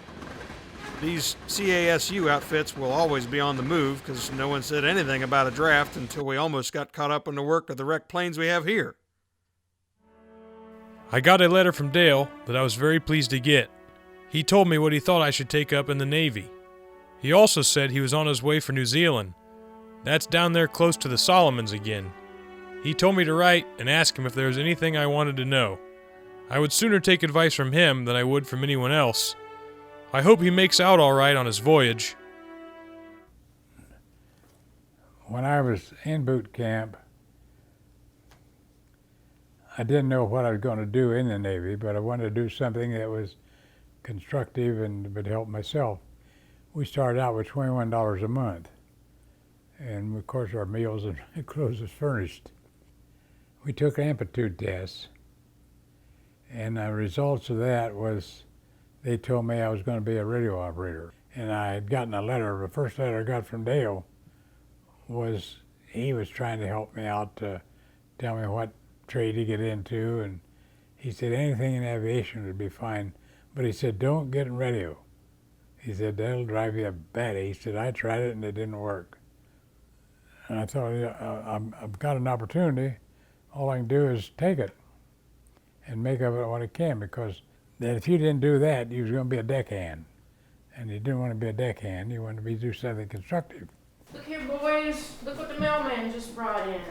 These CASU outfits will always be on the move because no one said anything about a draft until we almost got caught up in the work of the wrecked planes we have here. I got a letter from Dale that I was very pleased to get. He told me what he thought I should take up in the Navy. He also said he was on his way for New Zealand. That's down there close to the Solomons again. He told me to write and ask him if there was anything I wanted to know. I would sooner take advice from him than I would from anyone else. I hope he makes out all right on his voyage. When I was in boot camp, I didn't know what I was going to do in the Navy, but I wanted to do something that was constructive and would help myself. We started out with $21 a month. And of course our meals and clothes was furnished. We took amplitude tests, and the results of that was they told me I was going to be a radio operator. And I had gotten a letter, the first letter I got from Dale was he was trying to help me out to tell me what trade to get into, and he said anything in aviation would be fine, but he said don't get in radio. He said that'll drive you batty. He said I tried it and it didn't work. And I thought, I've got an opportunity. All I can do is take it and make of it what I can, because that if you didn't do that, you was going to be a deckhand. And you didn't want to be a deckhand. You wanted to do something constructive. Look here, boys. Look what the mailman just brought in.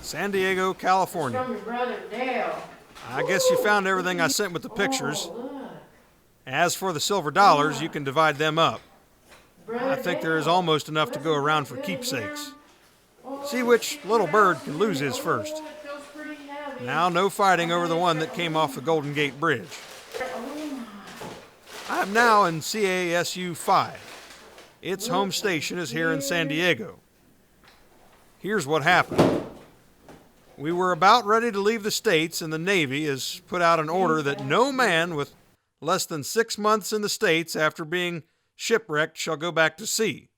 San Diego, California. It's from your brother, Dale. I guess you found everything I sent with the pictures. Oh, look. As for the silver dollars, you can divide them up. I think there is almost enough to go around for keepsakes. See which little bird can lose his first. Now, no fighting over the one that came off the Golden Gate Bridge. I am now in CASU 5. Its home station is here in San Diego. Here's what happened. We were about ready to leave the States, and the Navy has put out an order that no man with less than 6 months in the States after being shipwrecked shall go back to sea.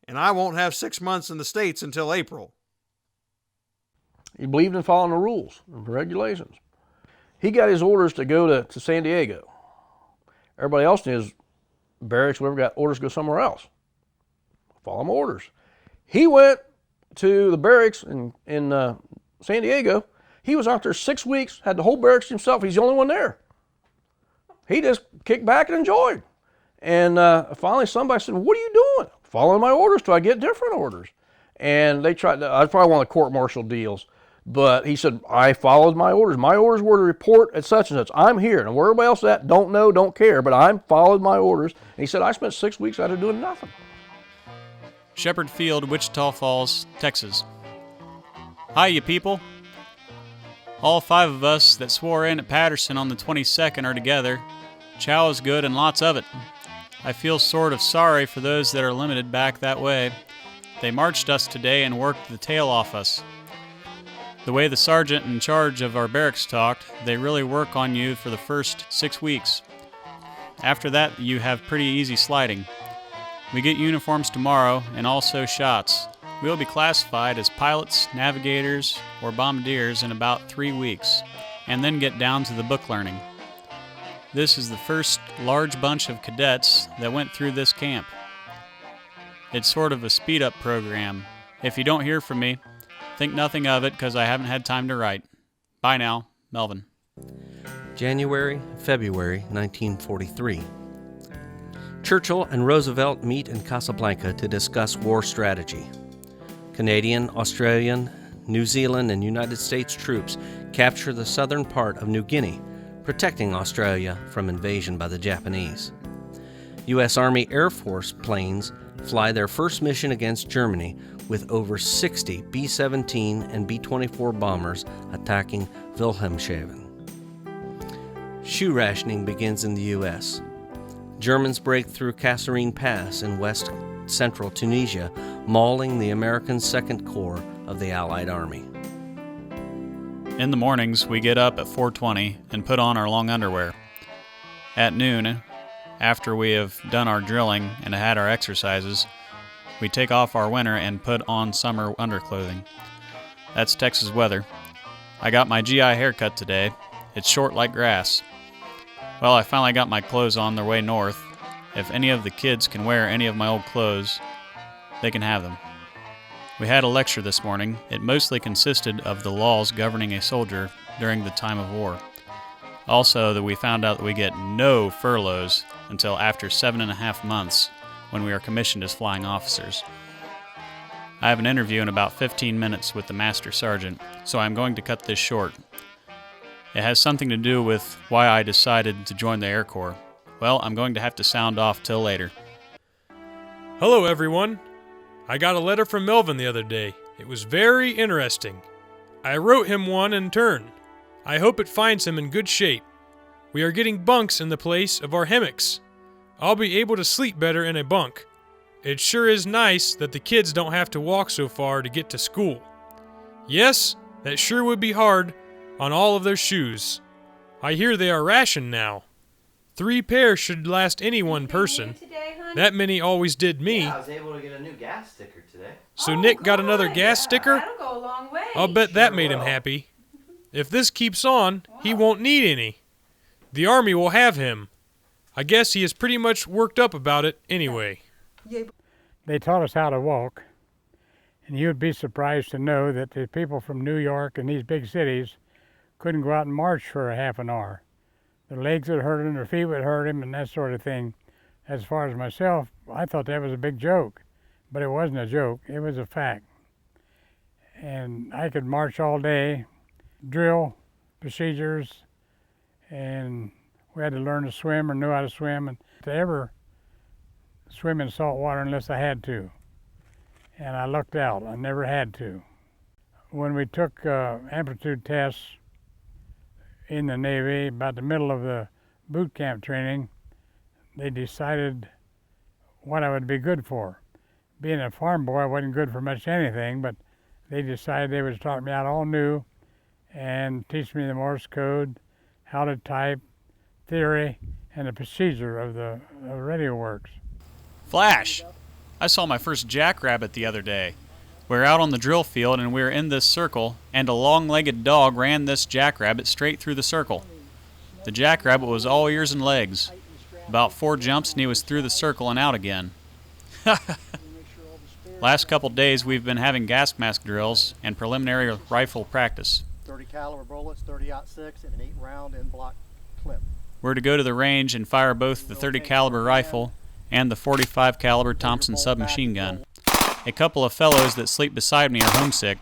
And I won't have 6 months in the States until April. He believed in following the rules and regulations. He got his orders to go to San Diego. Everybody else in his barracks, whatever, got orders to go somewhere else. Follow my orders. He went to the barracks in San Diego. He was out there 6 weeks, had the whole barracks to himself. He's the only one there. He just kicked back and enjoyed. And finally somebody said, what are you doing? Following my orders till I get different orders. And they tried to, I was probably one of the court-martial deals, but he said, I followed my orders. My orders were to report at such and such. I'm here. And where everybody else at, don't know, don't care, but I followed my orders. And he said, I spent 6 weeks out of doing nothing. Shepherd Field, Wichita Falls, Texas. Hi, you people. All 5 of us that swore in at Patterson on the 22nd are together. Chow is good and lots of it. I feel sort of sorry for those that are limited back that way. They marched us today and worked the tail off us. The way the sergeant in charge of our barracks talked, they really work on you for the first 6 weeks. After that, you have pretty easy sliding. We get uniforms tomorrow and also shots. We will be classified as pilots, navigators, or bombardiers in about 3 weeks, and then get down to the book learning. This is the first large bunch of cadets that went through this camp. It's sort of a speed-up program. If you don't hear from me, think nothing of it because I haven't had time to write. Bye now, Melvin. January, February 1943. Churchill and Roosevelt meet in Casablanca to discuss war strategy. Canadian, Australian, New Zealand, and United States troops capture the southern part of New Guinea, protecting Australia from invasion by the Japanese. U.S. Army Air Force planes fly their first mission against Germany with over 60 B-17 and B-24 bombers attacking Wilhelmshaven. Shoe rationing begins in the U.S. Germans break through Kasserine Pass in west-central Tunisia, mauling the American Second Corps of the Allied Army. In the mornings, we get up at 4:20 and put on our long underwear. At noon, after we have done our drilling and had our exercises, we take off our winter and put on summer underclothing. That's Texas weather. I got my GI haircut today. It's short like grass. Well, I finally got my clothes on their way north. If any of the kids can wear any of my old clothes, they can have them. We had a lecture this morning. It mostly consisted of the laws governing a soldier during the time of war. Also, that we found out that we get no furloughs until after 7.5 months when we are commissioned as flying officers. I have an interview in about 15 minutes with the Master Sergeant, so I'm going to cut this short. It has something to do with why I decided to join the Air Corps. Well, I'm going to have to sound off till later. Hello, everyone. I got a letter from Melvin the other day. It was very interesting. I wrote him one in turn. I hope it finds him in good shape. We are getting bunks in the place of our hammocks. I'll be able to sleep better in a bunk. It sure is nice that the kids don't have to walk so far to get to school. Yes, that sure would be hard on all of their shoes. I hear they are rationed now. 3 pairs should last any one person. That many always did me. Yeah, I was able to get a new gas sticker today. So Nick got another gas sticker? That'll go a long way. I'll bet that made him happy. If this keeps on, he won't need any. The Army will have him. I guess he is pretty much worked up about it anyway. They taught us how to walk, and you would be surprised to know that the people from New York and these big cities couldn't go out and march for a half an hour. Their legs would hurt them, their feet would hurt them, and that sort of thing. As far as myself, I thought that was a big joke, but it wasn't a joke, it was a fact. And I could march all day, drill procedures, and we had to learn to swim or know how to swim, and to ever swim in salt water unless I had to. And I lucked out, I never had to. When we took amplitude tests in the Navy, about the middle of the boot camp training, they decided what I would be good for. Being a farm boy, I wasn't good for much anything, but they decided they would start me out all new and teach me the Morse code, how to type, theory, and the procedure of the radio works. Flash! I saw my first jackrabbit the other day. We were out on the drill field and we were in this circle, and a long-legged dog ran this jackrabbit straight through the circle. The jackrabbit was all ears and legs. About 4 jumps and he was through the circle and out again. Last couple days we've been having gas mask drills and preliminary rifle practice. 30 caliber bullets, 30-06, and an 8-round in-block clip. We're to go to the range and fire both the 30 caliber rifle and the 45 caliber Thompson submachine gun. A couple of fellows that sleep beside me are homesick.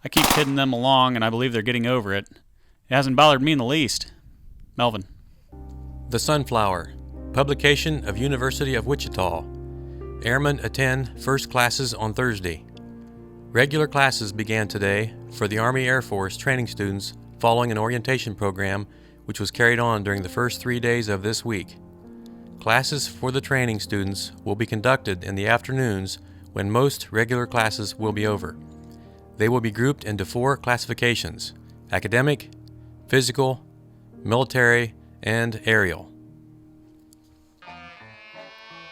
I keep kidding them along and I believe they're getting over it. It hasn't bothered me in the least. Melvin. The Sunflower, publication of University of Wichita. Airmen attend first classes on Thursday. Regular classes began today for the Army Air Force training students following an orientation program which was carried on during the first 3 days of this week. Classes for the training students will be conducted in the afternoons when most regular classes will be over. They will be grouped into 4 classifications: academic, physical, military, and aerial.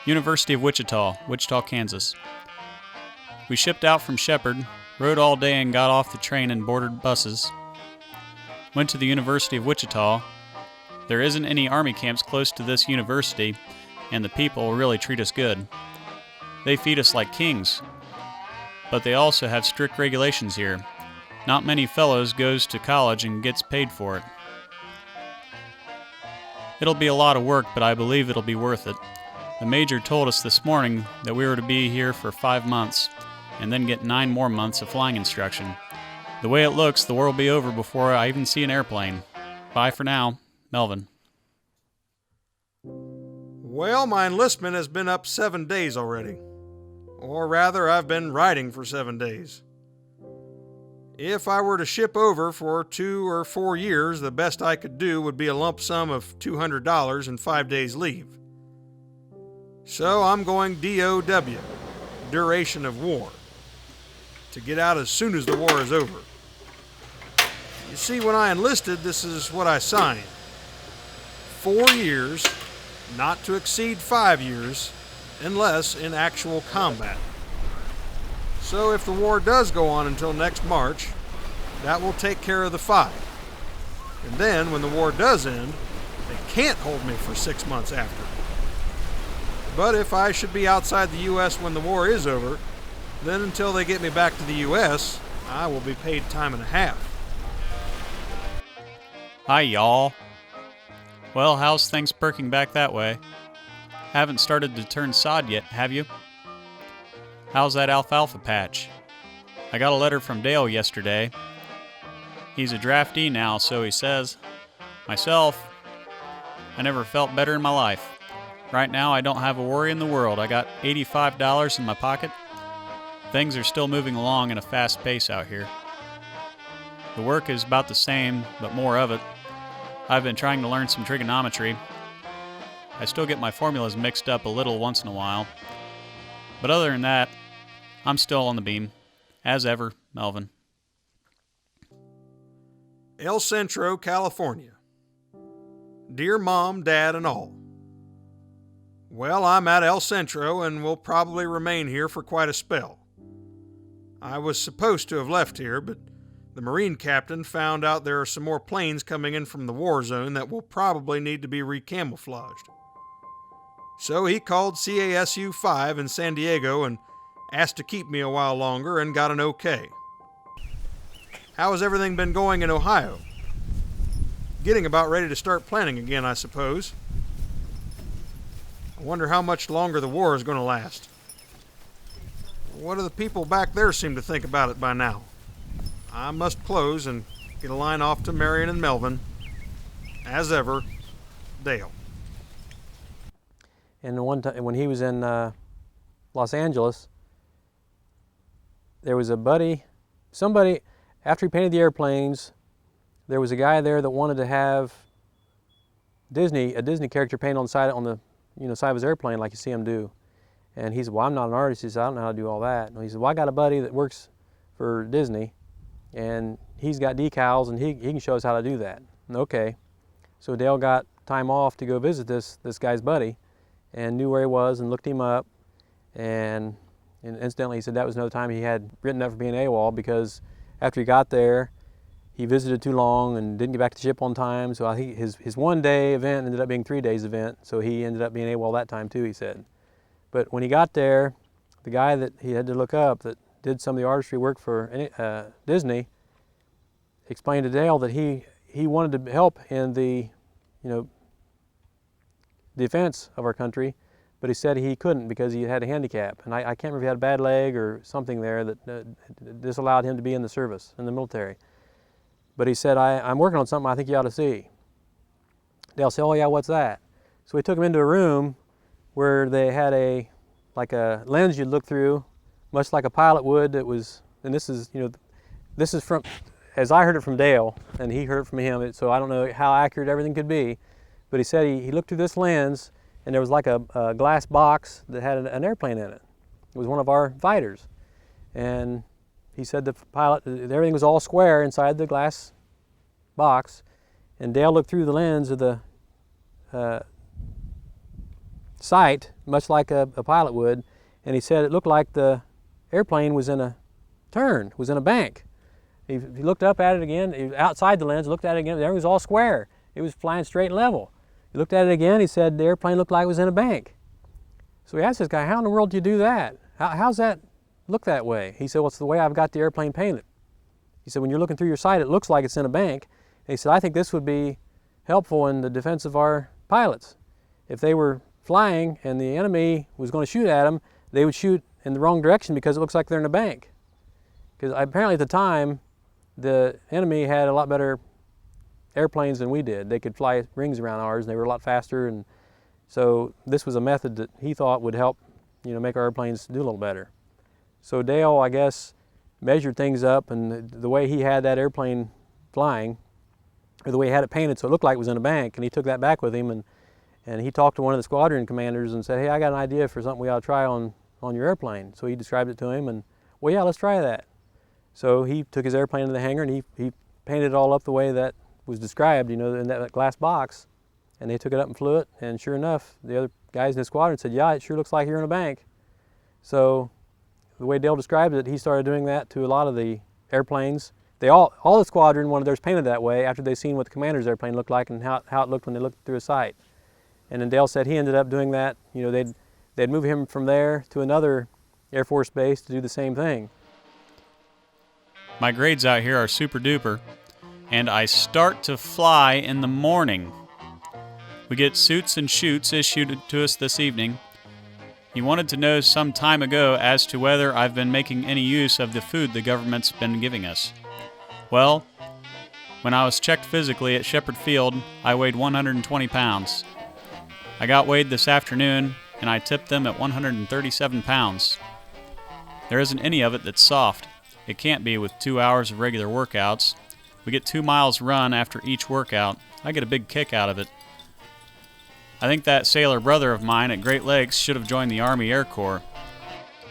University of Wichita, Wichita, Kansas. We shipped out from Shepherd, rode all day and got off the train and boarded buses. Went to the University of Wichita. There isn't any Army camps close to this university, and the people really treat us good. They feed us like kings. But they also have strict regulations here. Not many fellows goes to college and gets paid for it. It'll be a lot of work, but I believe it'll be worth it. The major told us this morning that we were to be here for 5 months, and then get 9 more months of flying instruction. The way it looks, the war will be over before I even see an airplane. Bye for now, Melvin. Well, my enlistment has been up 7 days already. Or rather, I've been riding for 7 days. If I were to ship over for 2 or 4 years, the best I could do would be a lump sum of $200 and 5 days leave. So I'm going DOW, duration of war, to get out as soon as the war is over. You see, when I enlisted, this is what I signed. 4 years, not to exceed 5 years, unless in actual combat. So if the war does go on until next March, that will take care of the 5. And then, when the war does end, they can't hold me for 6 months after. But if I should be outside the U.S. when the war is over, then until they get me back to the U.S., I will be paid time and a half. Hi, y'all. Well, how's things perking back that way? Haven't started to turn sod yet, have you? How's that alfalfa patch? I got a letter from Dale yesterday. He's a draftee now, so he says. Myself, I never felt better in my life. Right now, I don't have a worry in the world. I got $85 in my pocket. Things are still moving along at a fast pace out here. The work is about the same, but more of it. I've been trying to learn some trigonometry. I still get my formulas mixed up a little once in a while. But other than that, I'm still on the beam. As ever, Melvin. El Centro, California. Dear Mom, Dad, and all. Well, I'm at El Centro and will probably remain here for quite a spell. I was supposed to have left here, but the Marine captain found out there are some more planes coming in from the war zone that will probably need to be recamouflaged. So he called CASU 5 in San Diego and asked to keep me a while longer and got an okay. How has everything been going in Ohio? Getting about ready to start planning again, I suppose. I wonder how much longer the war is going to last. What do the people back there seem to think about it by now? I must close and get a line off to Marion and Melvin. As ever, Dale. And one time when he was in Los Angeles, there was somebody, after he painted the airplanes, there was a guy there that wanted to have a Disney character painted on the side of his airplane like you see him do. And he said, well, I'm not an artist. He said, I don't know how to do all that. And he said, well, I got a buddy that works for Disney, and he's got decals, and he can show us how to do that. And okay. So Dale got time off to go visit this guy's buddy, and knew where he was and looked him up. And incidentally, he said that was another time he had written up for being AWOL, because after he got there, he visited too long and didn't get back to the ship on time. So I think his one-day event ended up being 3 days event. So he ended up being AWOL that time too, he said. But when he got there, the guy that he had to look up that did some of the artistry work for Disney explained to Dale that he wanted to help in the defense of our country, but he said he couldn't because he had a handicap. And I can't remember if he had a bad leg or something there that disallowed him to be in the service, in the military. But he said, I'm working on something I think you ought to see. Dale said, oh yeah, what's that? So he took him into a room where they had a lens you'd look through, much like a pilot would. That was, and this is from, as I heard it from Dale, and he heard it from him, so I don't know how accurate everything could be, but he said he looked through this lens, and there was like a glass box that had an airplane in it. It was one of our fighters. And he said the pilot, everything was all square inside the glass box, and Dale looked through the lens of the sight, much like a pilot would, and he said it looked like the airplane was in a turn, was in a bank. He looked up at it again, he was outside the lens, looked at it again, everything was all square. It was flying straight and level. He looked at it again, he said the airplane looked like it was in a bank. So he asked this guy, how in the world do you do that? How's that look that way? He said, well, it's the way I've got the airplane painted. He said, when you're looking through your sight, it looks like it's in a bank. And he said, I think this would be helpful in the defense of our pilots. If they were flying and the enemy was going to shoot at them, they would shoot in the wrong direction because it looks like they're in a bank. Because apparently at the time, the enemy had a lot better airplanes than we did. They could fly rings around ours, and they were a lot faster. And so this was a method that he thought would help, make our airplanes do a little better. So Dale, I guess, measured things up, and the way he had that airplane flying, or the way he had it painted so it looked like it was in a bank, and he took that back with him, and he talked to one of the squadron commanders and said, hey, I got an idea for something we ought to try on your airplane. So he described it to him, and, well, yeah, let's try that. So he took his airplane to the hangar, and he painted it all up the way that was described, you know, in that glass box. And they took it up and flew it, and sure enough, the other guys in the squadron said, yeah, it sure looks like you're in a bank. So the way Dale described it, he started doing that to a lot of the airplanes. All the squadron wanted theirs painted that way after they seen what the commander's airplane looked like and how it looked when they looked through a sight. And then Dale said he ended up doing that. You know, they'd move him from there to another Air Force base to do the same thing. My grades out here are super duper, and I start to fly in the morning. We get suits and chutes issued to us this evening. He wanted to know some time ago as to whether I've been making any use of the food the government's been giving us. Well, when I was checked physically at Shepherd Field, I weighed 120 pounds. I got weighed this afternoon, and I tipped them at 137 pounds. There isn't any of it that's soft. It can't be with 2 hours of regular workouts. We get 2 miles run after each workout. I get a big kick out of it. I think that sailor brother of mine at Great Lakes should have joined the Army Air Corps.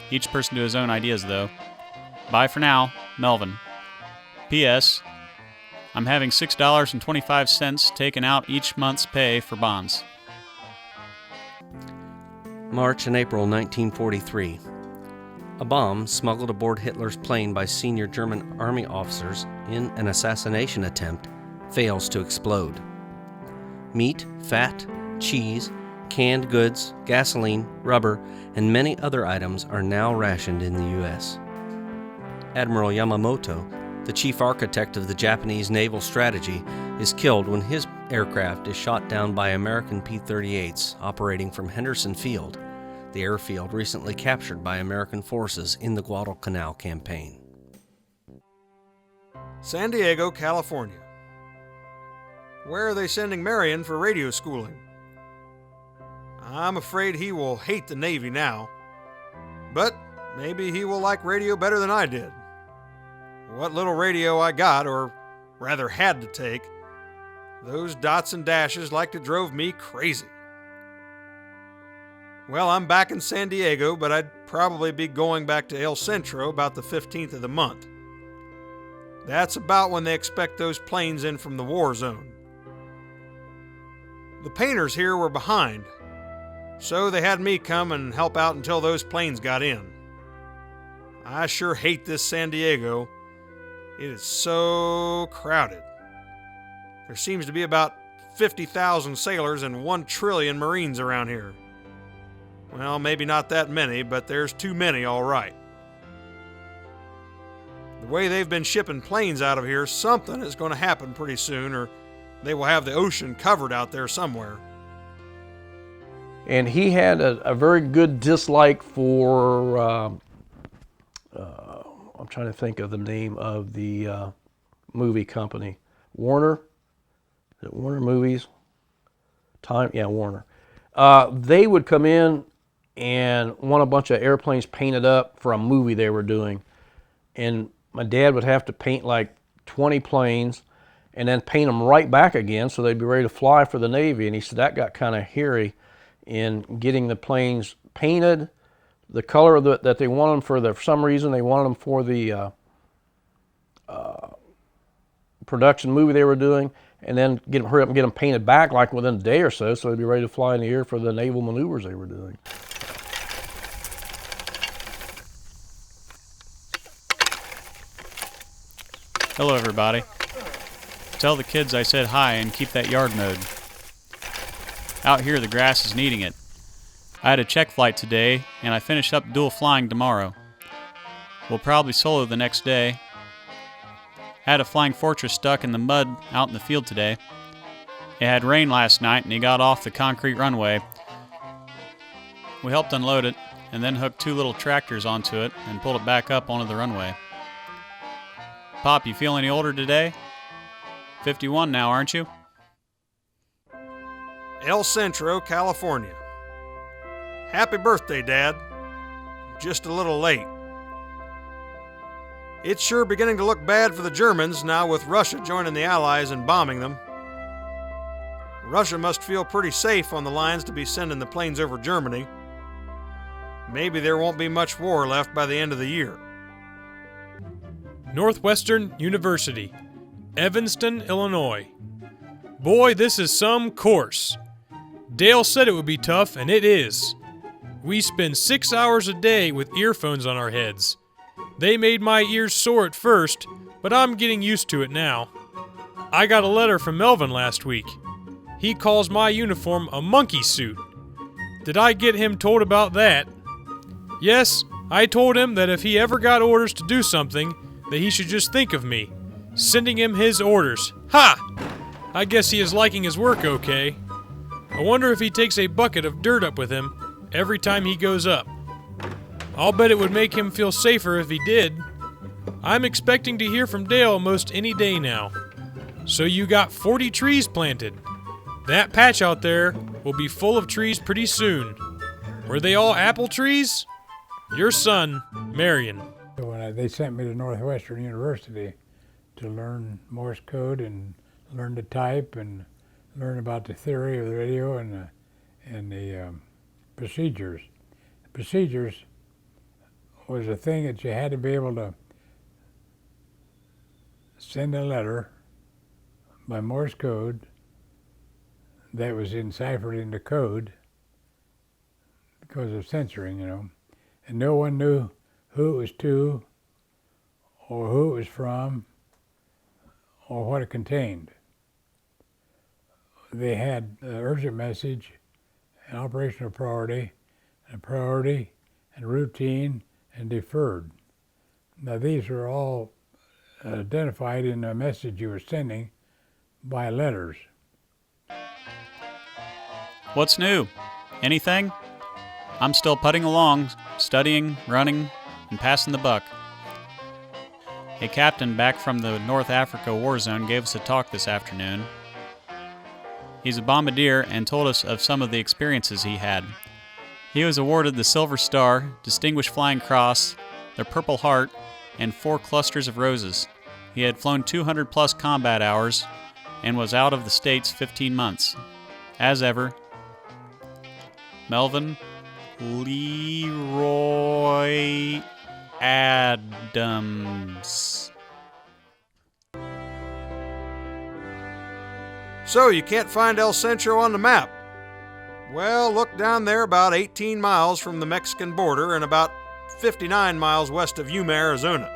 Each person to his own ideas, though. Bye for now, Melvin. P.S. I'm having $6.25 taken out each month's pay for bonds. March and April 1943. A bomb smuggled aboard Hitler's plane by senior German army officers in an assassination attempt fails to explode. Meat, fat, cheese, canned goods, gasoline, rubber, and many other items are now rationed in the U.S. Admiral Yamamoto, the chief architect of the Japanese naval strategy, is killed when his aircraft is shot down by American P-38s operating from Henderson Field, the airfield recently captured by American forces in the Guadalcanal campaign. San Diego, California. Where are they sending Marion for radio schooling? I'm afraid he will hate the Navy now, but maybe he will like radio better than I did. What little radio I got, or rather had to take, those dots and dashes like it drove me crazy. Well, I'm back in San Diego, but I'd probably be going back to El Centro about the 15th of the month. That's about when they expect those planes in from the war zone. The painters here were behind, so they had me come and help out until those planes got in. I sure hate this San Diego. It is so crowded. There seems to be about 50,000 sailors and 1 trillion Marines around here. Well, maybe not that many, but there's too many, all right. The way they've been shipping planes out of here, something is going to happen pretty soon, or they will have the ocean covered out there somewhere. And he had a very good dislike for, I'm trying to think of the name of the movie company. Warner? Is it Warner Movies? Warner. They would come in and want a bunch of airplanes painted up for a movie they were doing. And my dad would have to paint like 20 planes and then paint them right back again so they'd be ready to fly for the Navy. And he said that got kind of hairy in getting the planes painted, the color that they wanted them for some reason they wanted them for the production movie they were doing, and then hurry up and get them painted back like within a day or so they'd be ready to fly in the air for the naval maneuvers they were doing. Hello, everybody. Tell the kids I said hi and keep that yard mowed. Out here, the grass is needing it. I had a check flight today, and I finish up dual flying tomorrow. We'll probably solo the next day. Had a Flying Fortress stuck in the mud out in the field today. It had rain last night, and he got off the concrete runway. We helped unload it, and then hooked 2 little tractors onto it and pulled it back up onto the runway. Pop, you feel any older today? 51 now, aren't you? El Centro, California. Happy birthday, Dad. Just a little late. It's sure beginning to look bad for the Germans now with Russia joining the Allies and bombing them. Russia must feel pretty safe on the lines to be sending the planes over Germany. Maybe there won't be much war left by the end of the year. Northwestern University, Evanston, Illinois. Boy, this is some course. Dale said it would be tough, and it is. We spend 6 hours a day with earphones on our heads. They made my ears sore at first, but I'm getting used to it now. I got a letter from Melvin last week. He calls my uniform a monkey suit. Did I get him told about that? Yes, I told him that if he ever got orders to do something, that he should just think of me, sending him his orders. Ha! I guess he is liking his work okay. I wonder if he takes a bucket of dirt up with him every time he goes up. I'll bet it would make him feel safer if he did. I'm expecting to hear from Dale most any day now. So you got 40 trees planted. That patch out there will be full of trees pretty soon. Were they all apple trees? Your son, Marion. When they sent me to Northwestern University to learn Morse code and learn to type and learn about the theory of the radio and the procedures. The procedures was a thing that you had to be able to send a letter by Morse code that was enciphered into code because of censoring, you know. And no one knew who it was to or who it was from or what it contained. They had an urgent message, an operational priority, and routine, and deferred. Now these were all identified in the message you were sending by letters. What's new? Anything? I'm still putting along, studying, running, and passing the buck. A captain back from the North Africa war zone gave us a talk this afternoon. He's a bombardier and told us of some of the experiences he had. He was awarded the Silver Star, Distinguished Flying Cross, the Purple Heart, and 4 clusters of roses. He had flown 200 plus combat hours and was out of the States 15 months. As ever, Melvin Leroy Adams. So you can't find El Centro on the map? Well, look down there about 18 miles from the Mexican border and about 59 miles west of Yuma, Arizona.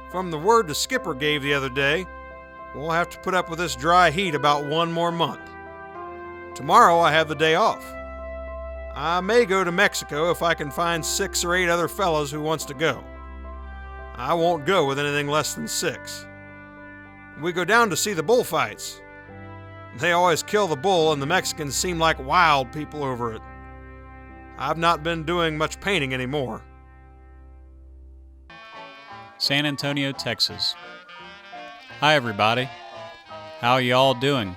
From the word the skipper gave the other day, we'll have to put up with this dry heat about 1 more month. Tomorrow I have the day off. I may go to Mexico if I can find 6 or 8 other fellows who wants to go. I won't go with anything less than 6. We go down to see the bullfights. They always kill the bull and the Mexicans seem like wild people over it. I've not been doing much painting anymore. San Antonio, Texas. Hi everybody. How are you all doing?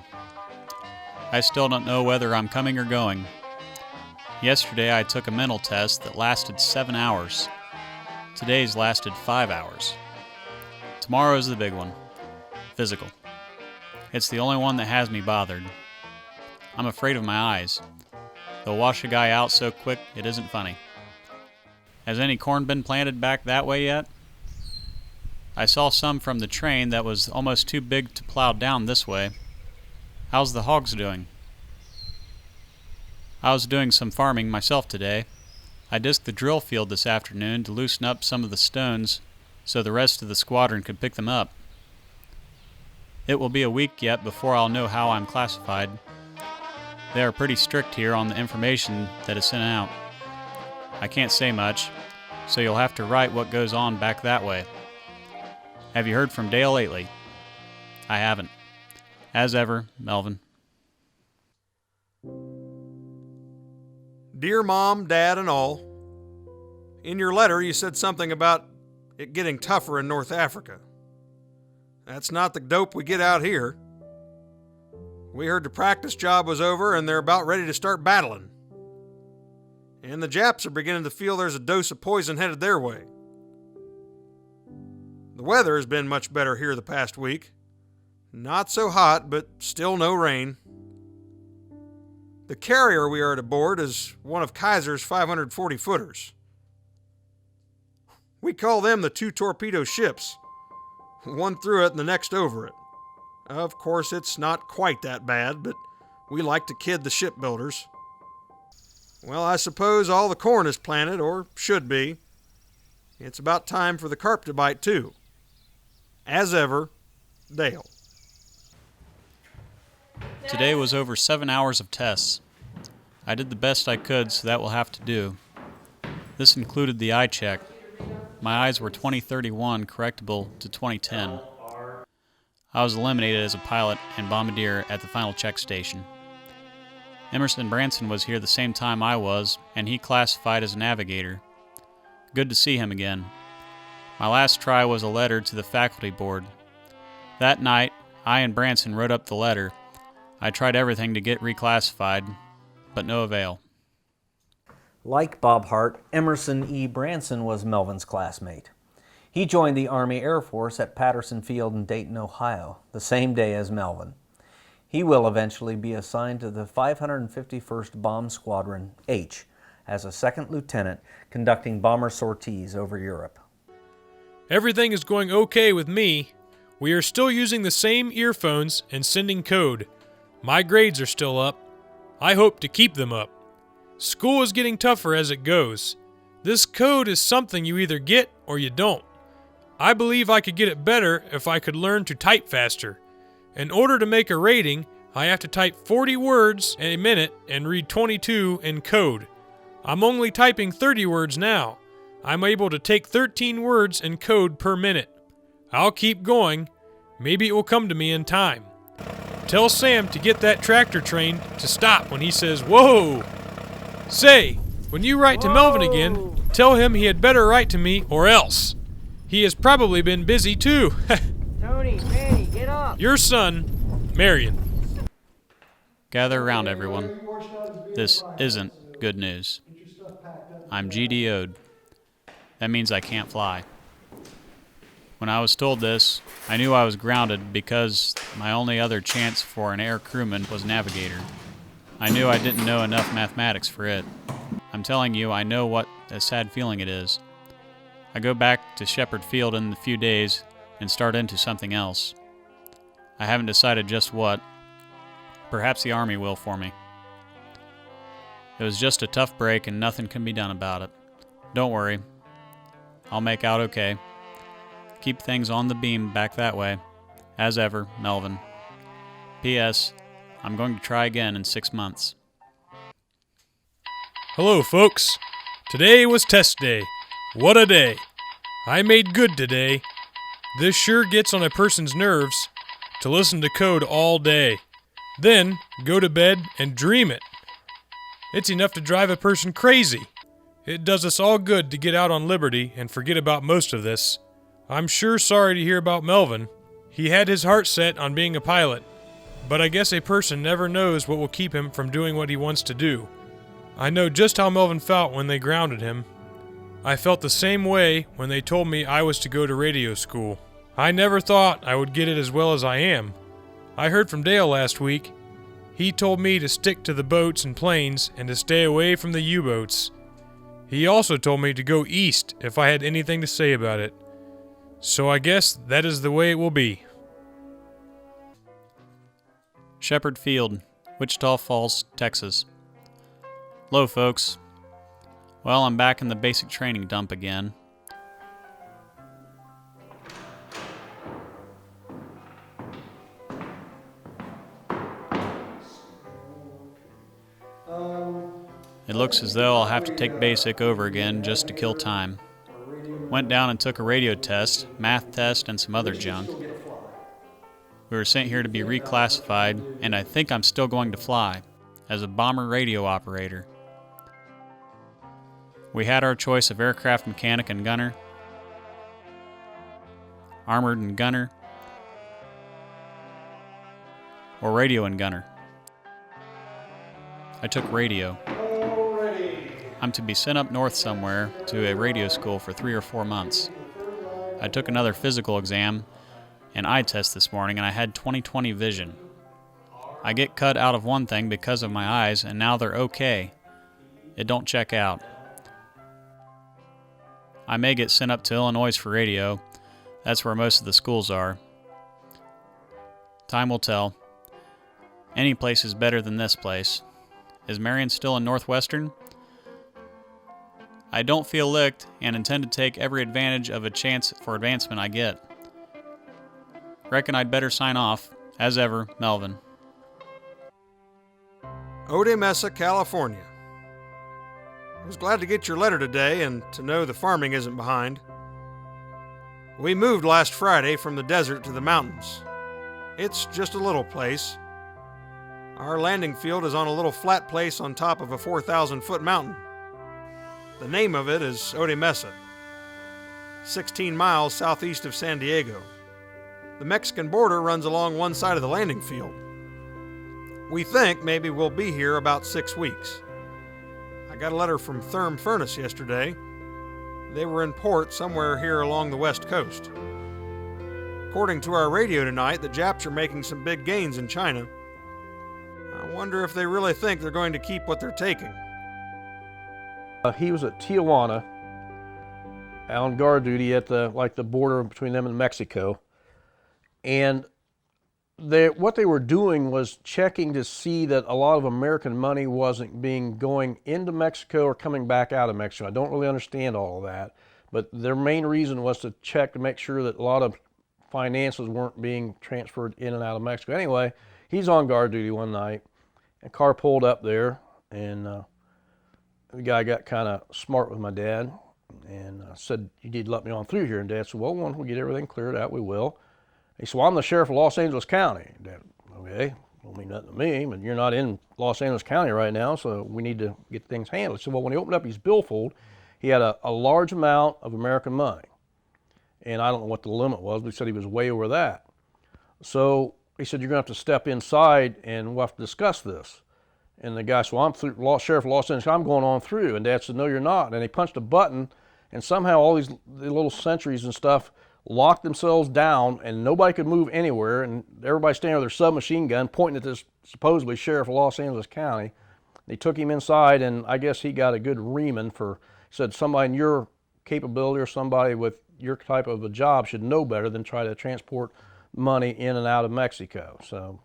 I still don't know whether I'm coming or going. Yesterday I took a mental test that lasted 7 hours. Today's lasted 5 hours. Tomorrow's the big one. Physical. It's the only one that has me bothered. I'm afraid of my eyes. They'll wash a guy out so quick it isn't funny. Has any corn been planted back that way yet? I saw some from the train that was almost too big to plow down this way. How's the hogs doing? I was doing some farming myself today. I disked the drill field this afternoon to loosen up some of the stones so the rest of the squadron could pick them up. It will be a week yet before I'll know how I'm classified. They are pretty strict here on the information that is sent out. I can't say much, so you'll have to write what goes on back that way. Have you heard from Dale lately? I haven't. As ever, Melvin. Dear Mom, Dad, and all, in your letter you said something about it getting tougher in North Africa. That's not the dope we get out here. We heard the practice job was over and they're about ready to start battling. And the Japs are beginning to feel there's a dose of poison headed their way. The weather has been much better here the past week. Not so hot, but still no rain. The carrier we are to board is one of Kaiser's 540-footers. We call them the 2 torpedo ships. One through it and the next over it. Of course, it's not quite that bad, but we like to kid the shipbuilders. Well, I suppose all the corn is planted, or should be. It's about time for the carp to bite, too. As ever, Dale. Today was over 7 hours of tests. I did the best I could, so that will have to do. This included the eye check. My eyes were 20/31 correctable to 20/10. I was eliminated as a pilot and bombardier at the final check station. Emerson Branson was here the same time I was, and he classified as a navigator. Good to see him again. My last try was a letter to the faculty board. That night, I and Branson wrote up the letter. I tried everything to get reclassified, but no avail. Like Bob Hart, Emerson E. Branson was Melvin's classmate. He joined the Army Air Force at Patterson Field in Dayton, Ohio, the same day as Melvin. He will eventually be assigned to the 551st Bomb Squadron H as a second lieutenant conducting bomber sorties over Europe. Everything is going okay with me. We are still using the same earphones and sending code. My grades are still up. I hope to keep them up. School is getting tougher as it goes. This code is something you either get or you don't. I believe I could get it better if I could learn to type faster. In order to make a rating, I have to type 40 words a minute and read 22 in code. I'm only typing 30 words now. I'm able to take 13 words in code per minute. I'll keep going. Maybe it will come to me in time. Tell Sam to get that tractor train to stop when he says, "Whoa!" Say, when you write to Melvin again, tell him he had better write to me or else. He has probably been busy too. Tony, Manny, get up! Your son, Marion. Gather around, everyone. This isn't good news. I'm GDO'd. That means I can't fly. When I was told this, I knew I was grounded because my only other chance for an air crewman was navigator. I knew I didn't know enough mathematics for it. I'm telling you, I know what a sad feeling it is. I go back to Shepherd Field in a few days and start into something else. I haven't decided just what. Perhaps the Army will for me. It was just a tough break and nothing can be done about it. Don't worry. I'll make out okay. Keep things on the beam back that way. As ever, Melvin. P.S. I'm going to try again in 6 months. Hello, folks. Today was test day. What a day. I made good today. This sure gets on a person's nerves to listen to code all day. Then go to bed and dream it. It's enough to drive a person crazy. It does us all good to get out on liberty and forget about most of this. I'm sure sorry to hear about Melvin. He had his heart set on being a pilot, but I guess a person never knows what will keep him from doing what he wants to do. I know just how Melvin felt when they grounded him. I felt the same way when they told me I was to go to radio school. I never thought I would get it as well as I am. I heard from Dale last week. He told me to stick to the boats and planes and to stay away from the U-boats. He also told me to go east if I had anything to say about it. So I guess that is the way it will be. Shepherd Field, Wichita Falls, Texas. Hello, folks. Well, I'm back in the basic training dump again. It looks as though I'll have to take basic over again just to kill time. Went down and took a radio test, math test, and some other junk. We were sent here to be reclassified, and I think I'm still going to fly, as a bomber radio operator. We had our choice of aircraft mechanic and gunner, armored and gunner, or radio and gunner. I took radio. I'm to be sent up north somewhere to a radio school for 3 or 4 months. I took another physical exam and eye test this morning, and I had 20/20 vision. I get cut out of one thing because of my eyes, and now they're okay. It don't check out. I may get sent up to Illinois for radio. That's where most of the schools are. Time will tell. Any place is better than this place. Is Marion still in Northwestern? I don't feel licked and intend to take every advantage of a chance for advancement I get. Reckon I'd better sign off. As ever, Melvin. Ode Mesa, California. I was glad to get your letter today and to know the farming isn't behind. We moved last Friday from the desert to the mountains. It's just a little place. Our landing field is on a little flat place on top of a 4,000-foot mountain. The name of it is Ode Mesa, 16 miles southeast of San Diego. The Mexican border runs along one side of the landing field. We think maybe we'll be here about 6 weeks. I got a letter from Therm Furnas yesterday. They were in port somewhere here along the west coast. According to our radio tonight, the Japs are making some big gains in China. I wonder if they really think they're going to keep what they're taking. He was at Tijuana on guard duty at the border between them and Mexico. And what they were doing was checking to see that a lot of American money wasn't going into Mexico or coming back out of Mexico. I don't really understand all of that, but their main reason was to check to make sure that a lot of finances weren't being transferred in and out of Mexico. Anyway, he's on guard duty one night, and a car pulled up there, and the guy got kind of smart with my dad and said, "You need to let me on through here." And Dad said, "Well, once we get everything cleared out, we will." He said, "Well, I'm the sheriff of Los Angeles County." Dad, "Okay, don't mean nothing to me, but you're not in Los Angeles County right now, so we need to get things handled." He said, "Well, when he opened up his billfold, he had a large amount of American money. And I don't know what the limit was, but he said he was way over that. So he said, you're going to have to step inside and we'll have to discuss this." And the guy said, "Well, I'm sheriff of Los Angeles, I'm going on through." And Dad said, "No, you're not." And he punched a button, and somehow all the little sentries and stuff locked themselves down, and nobody could move anywhere, and everybody standing with their submachine gun pointing at this supposedly sheriff of Los Angeles County. They took him inside, and I guess he got a good reaming for, said somebody in your capability or somebody with your type of a job should know better than try to transport money in and out of Mexico. So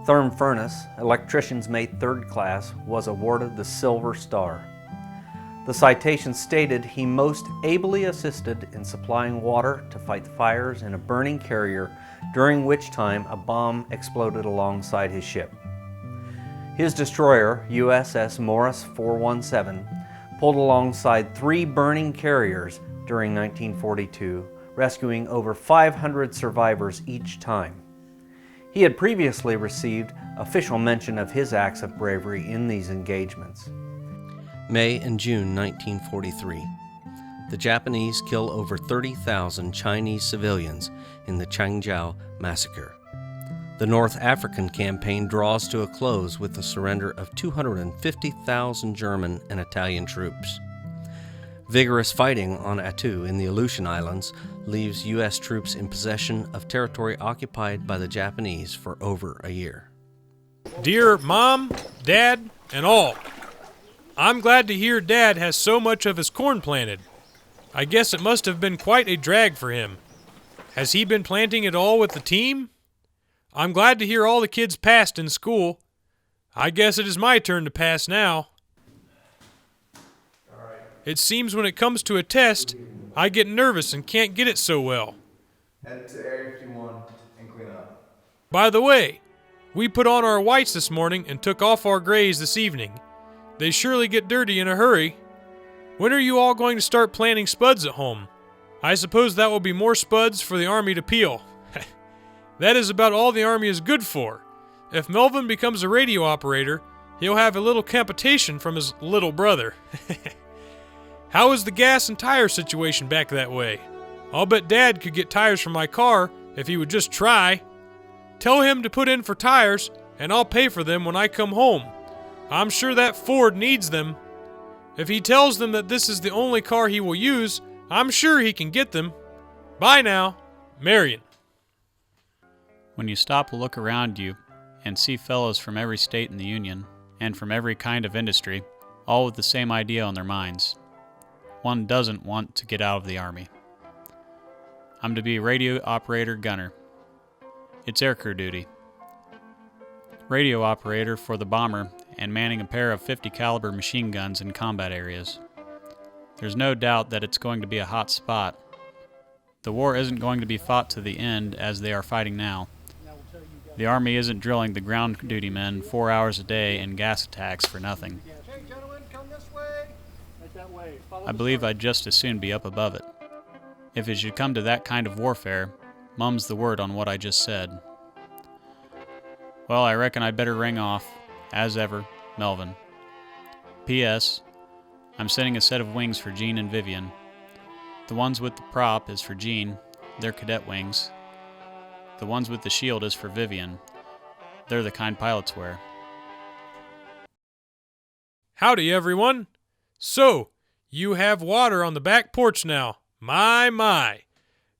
Therm Furnas, electrician's mate 3rd class, was awarded the Silver Star. The citation stated he most ably assisted in supplying water to fight fires in a burning carrier, during which time a bomb exploded alongside his ship. His destroyer, USS Morris 417, pulled alongside 3 burning carriers during 1942, rescuing over 500 survivors each time. He had previously received official mention of his acts of bravery in these engagements. May and June 1943. The Japanese kill over 30,000 Chinese civilians in the Changjiao massacre. The North African campaign draws to a close with the surrender of 250,000 German and Italian troops. Vigorous fighting on Attu in the Aleutian Islands leaves U.S. troops in possession of territory occupied by the Japanese for over a year. Dear Mom, Dad, and all, I'm glad to hear Dad has so much of his corn planted. I guess it must have been quite a drag for him. Has he been planting it all with the team? I'm glad to hear all the kids passed in school. I guess it is my turn to pass now. It seems when it comes to a test, I get nervous and can't get it so well. Head to Area 51 and clean up. By the way, we put on our whites this morning and took off our grays this evening. They surely get dirty in a hurry. When are you all going to start planting spuds at home? I suppose that will be more spuds for the Army to peel. That is about all the Army is good for. If Melvin becomes a radio operator, he'll have a little competition from his little brother. How is the gas and tire situation back that way? I'll bet Dad could get tires for my car if he would just try. Tell him to put in for tires, and I'll pay for them when I come home. I'm sure that Ford needs them. If he tells them that this is the only car he will use, I'm sure he can get them. Bye now, Marion. When you stop to look around you and see fellows from every state in the Union and from every kind of industry, all with the same idea on their minds, one doesn't want to get out of the Army. I'm to be radio operator gunner. It's aircrew duty. Radio operator for the bomber and manning a pair of 50 caliber machine guns in combat areas. There's no doubt that it's going to be a hot spot. The war isn't going to be fought to the end as they are fighting now. The Army isn't drilling the ground duty men 4 hours a day in gas attacks for nothing. I believe I'd just as soon be up above it. If it should come to that kind of warfare, mum's the word on what I just said. Well, I reckon I'd better ring off. As ever, Melvin. P.S. I'm sending a set of wings for Jean and Vivian. The ones with the prop is for Jean. They're cadet wings. The ones with the shield is for Vivian. They're the kind pilots wear. Howdy, everyone. So, you have water on the back porch now. My.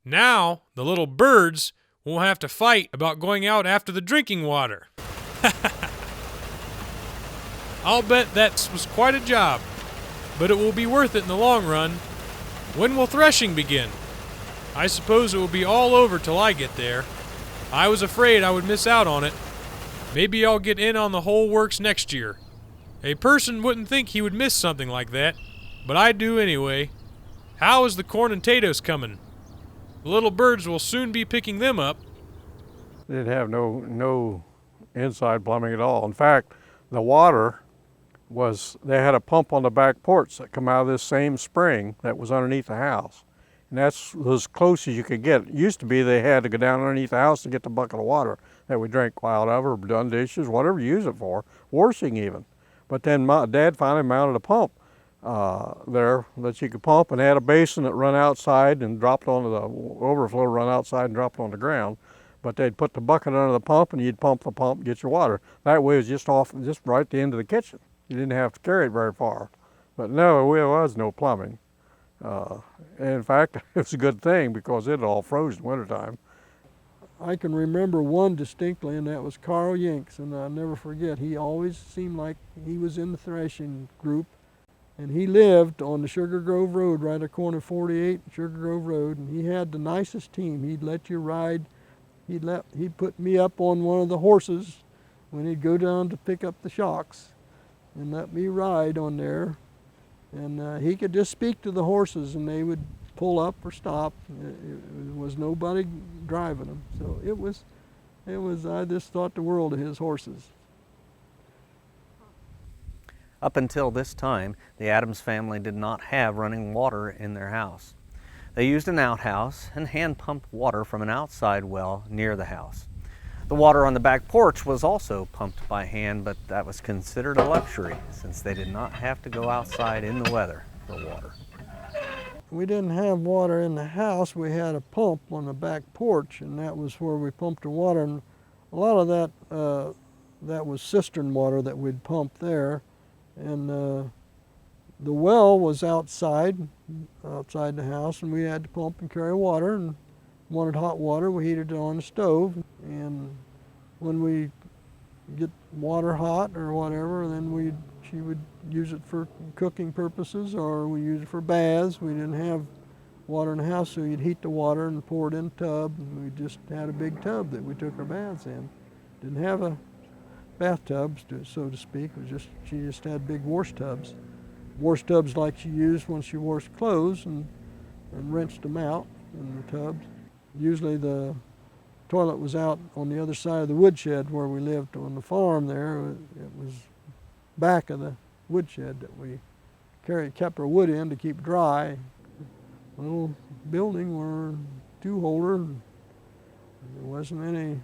Now, the little birds won't have to fight about going out after the drinking water. I'll bet that was quite a job, but it will be worth it in the long run. When will threshing begin? I suppose it will be all over till I get there. I was afraid I would miss out on it. Maybe I'll get in on the whole works next year. A person wouldn't think he would miss something like that, but I do anyway. How is the corn and potatoes coming? The little birds will soon be picking them up. They'd have no inside plumbing at all. In fact, the water they had a pump on the back porch that come out of this same spring that was underneath the house. And that's as close as you could get. It used to be they had to go down underneath the house to get the bucket of water that we drank out of, or done dishes, whatever you use it for, washing even. But then my dad finally mounted a pump there that you could pump, and had a basin that run outside and dropped onto the overflow, run outside and dropped on the ground. But they'd put the bucket under the pump, and you'd pump the pump and get your water. That way it was just right at the end of the kitchen. You didn't have to carry it very far. But no, there was no plumbing. And in fact, it was a good thing because it all froze in wintertime. I can remember one distinctly, and that was Carl Yanks, and I'll never forget. He always seemed like he was in the threshing group, and he lived on the Sugar Grove Road, right at the corner of 48 and Sugar Grove Road, and he had the nicest team. He'd let you ride. He'd put me up on one of the horses when he'd go down to pick up the shocks and let me ride on there. And he could just speak to the horses, and they would pull up or stop. It was nobody driving them. So it was, I just thought the world of his horses. Up until this time, the Adams family did not have running water in their house. They used an outhouse and hand-pumped water from an outside well near the house. The water on the back porch was also pumped by hand, but that was considered a luxury since they did not have to go outside in the weather for water. We didn't have water in the house. We had a pump on the back porch, and that was where we pumped the water. And a lot of that was cistern water that we'd pump there. And the well was outside the house, and we had to pump and carry water. And wanted hot water, we heated it on the stove. And when we get water hot or whatever, then she would use it for cooking purposes, or we use it for baths. We didn't have water in the house, so you'd heat the water and pour it in a tub. And we just had a big tub that we took our baths in. Didn't have a bathtub, so to speak. She just had big wash tubs. Wash tubs like she used when she washed clothes, and rinsed them out in the tubs. Usually the toilet was out on the other side of the woodshed where we lived on the farm there. It was back of the woodshed that we kept our wood in to keep dry. A little building where two-holder. There wasn't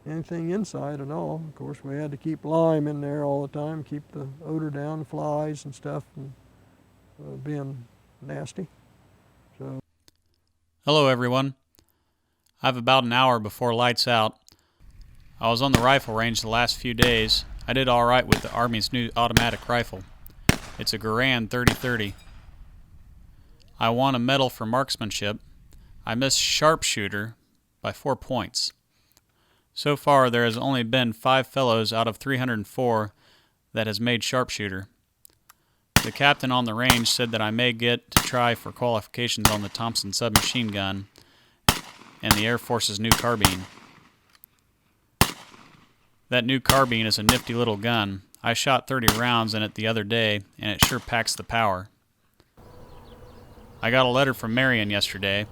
anything inside at all. Of course, we had to keep lime in there all the time, keep the odor down, flies and stuff, and being nasty. So. Hello, everyone. I have about an hour before lights out. I was on the rifle range the last few days. I did all right with the Army's new automatic rifle. It's a Garand 30-30. I won a medal for marksmanship. I missed sharpshooter by 4 points. So far, there has only been 5 fellows out of 304 that has made sharpshooter. The captain on the range said that I may get to try for qualifications on the Thompson submachine gun and the Air Force's new carbine. That new carbine is a nifty little gun. I shot 30 rounds in it the other day, and it sure packs the power. I got a letter from Marion yesterday.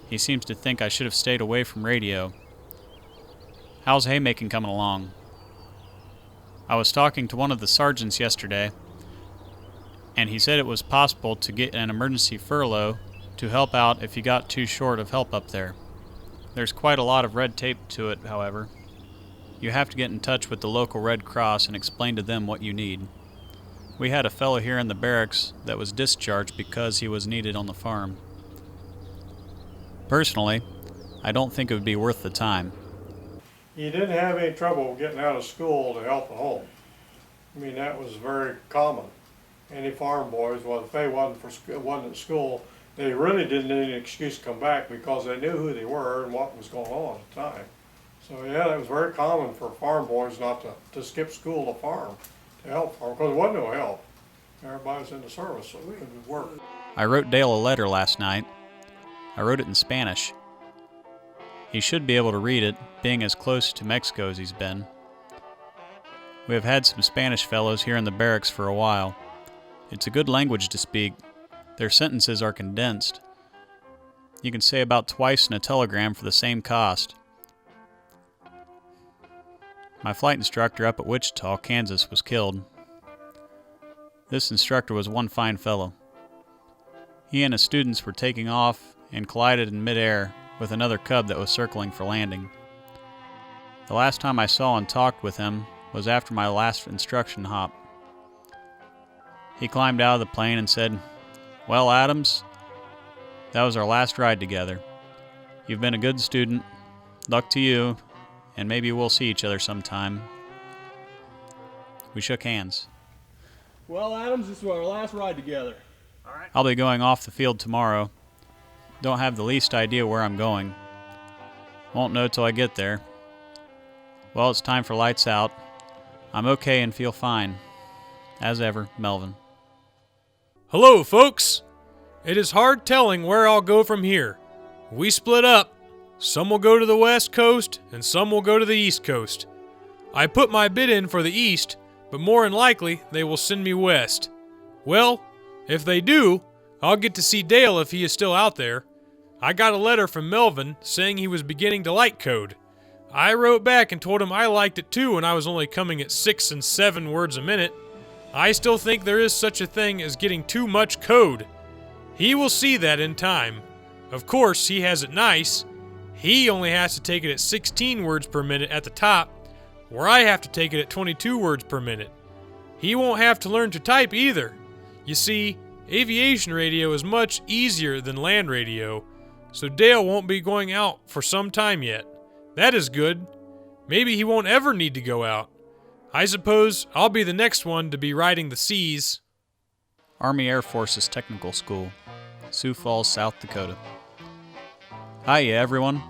He seems to think I should have stayed away from radio. How's haymaking coming along? I was talking to one of the sergeants yesterday, and he said it was possible to get an emergency furlough to help out if you got too short of help up there. There's quite a lot of red tape to it, however. You have to get in touch with the local Red Cross and explain to them what you need. We had a fellow here in the barracks that was discharged because he was needed on the farm. Personally, I don't think it would be worth the time. You didn't have any trouble getting out of school to help at home. I mean, that was very common. Any farm boys, well, if they wasn't at school, they really didn't need an excuse to come back because they knew who they were and what was going on at the time. So yeah, it was very common for farm boys not to skip school to farm, to help farm, because there wasn't no help. Everybody was in the service, so we couldn't work. I wrote Dale a letter last night. I wrote it in Spanish. He should be able to read it, being as close to Mexico as he's been. We have had some Spanish fellows here in the barracks for a while. It's a good language to speak. Their sentences are condensed. You can say about twice in a telegram for the same cost. My flight instructor up at Wichita, Kansas, was killed. This instructor was one fine fellow. He and his students were taking off and collided in midair with another Cub that was circling for landing. The last time I saw and talked with him was after my last instruction hop. He climbed out of the plane and said, "Well, Adams, that was our last ride together. You've been a good student. Luck to you, and maybe we'll see each other sometime." We shook hands. Well, Adams, this is our last ride together. All right. I'll be going off the field tomorrow. Don't have the least idea where I'm going. Won't know till I get there. Well, it's time for lights out. I'm okay and feel fine. As ever, Melvin. Hello, folks. It is hard telling where I'll go from here. We split up. Some will go to the West Coast, and some will go to the East Coast. I put my bid in for the East, but more than likely they will send me West. Well, if they do, I'll get to see Dale if he is still out there. I got a letter from Melvin saying he was beginning to like code. I wrote back and told him I liked it too when I was only coming at 6 and 7 words a minute. I still think there is such a thing as getting too much code. He will see that in time. Of course, he has it nice. He only has to take it at 16 words per minute at the top, where I have to take it at 22 words per minute. He won't have to learn to type either. You see, aviation radio is much easier than land radio, so Dale won't be going out for some time yet. That is good. Maybe he won't ever need to go out. I suppose I'll be the next one to be riding the seas. Army Air Forces Technical School, Sioux Falls, South Dakota. Hiya, everyone.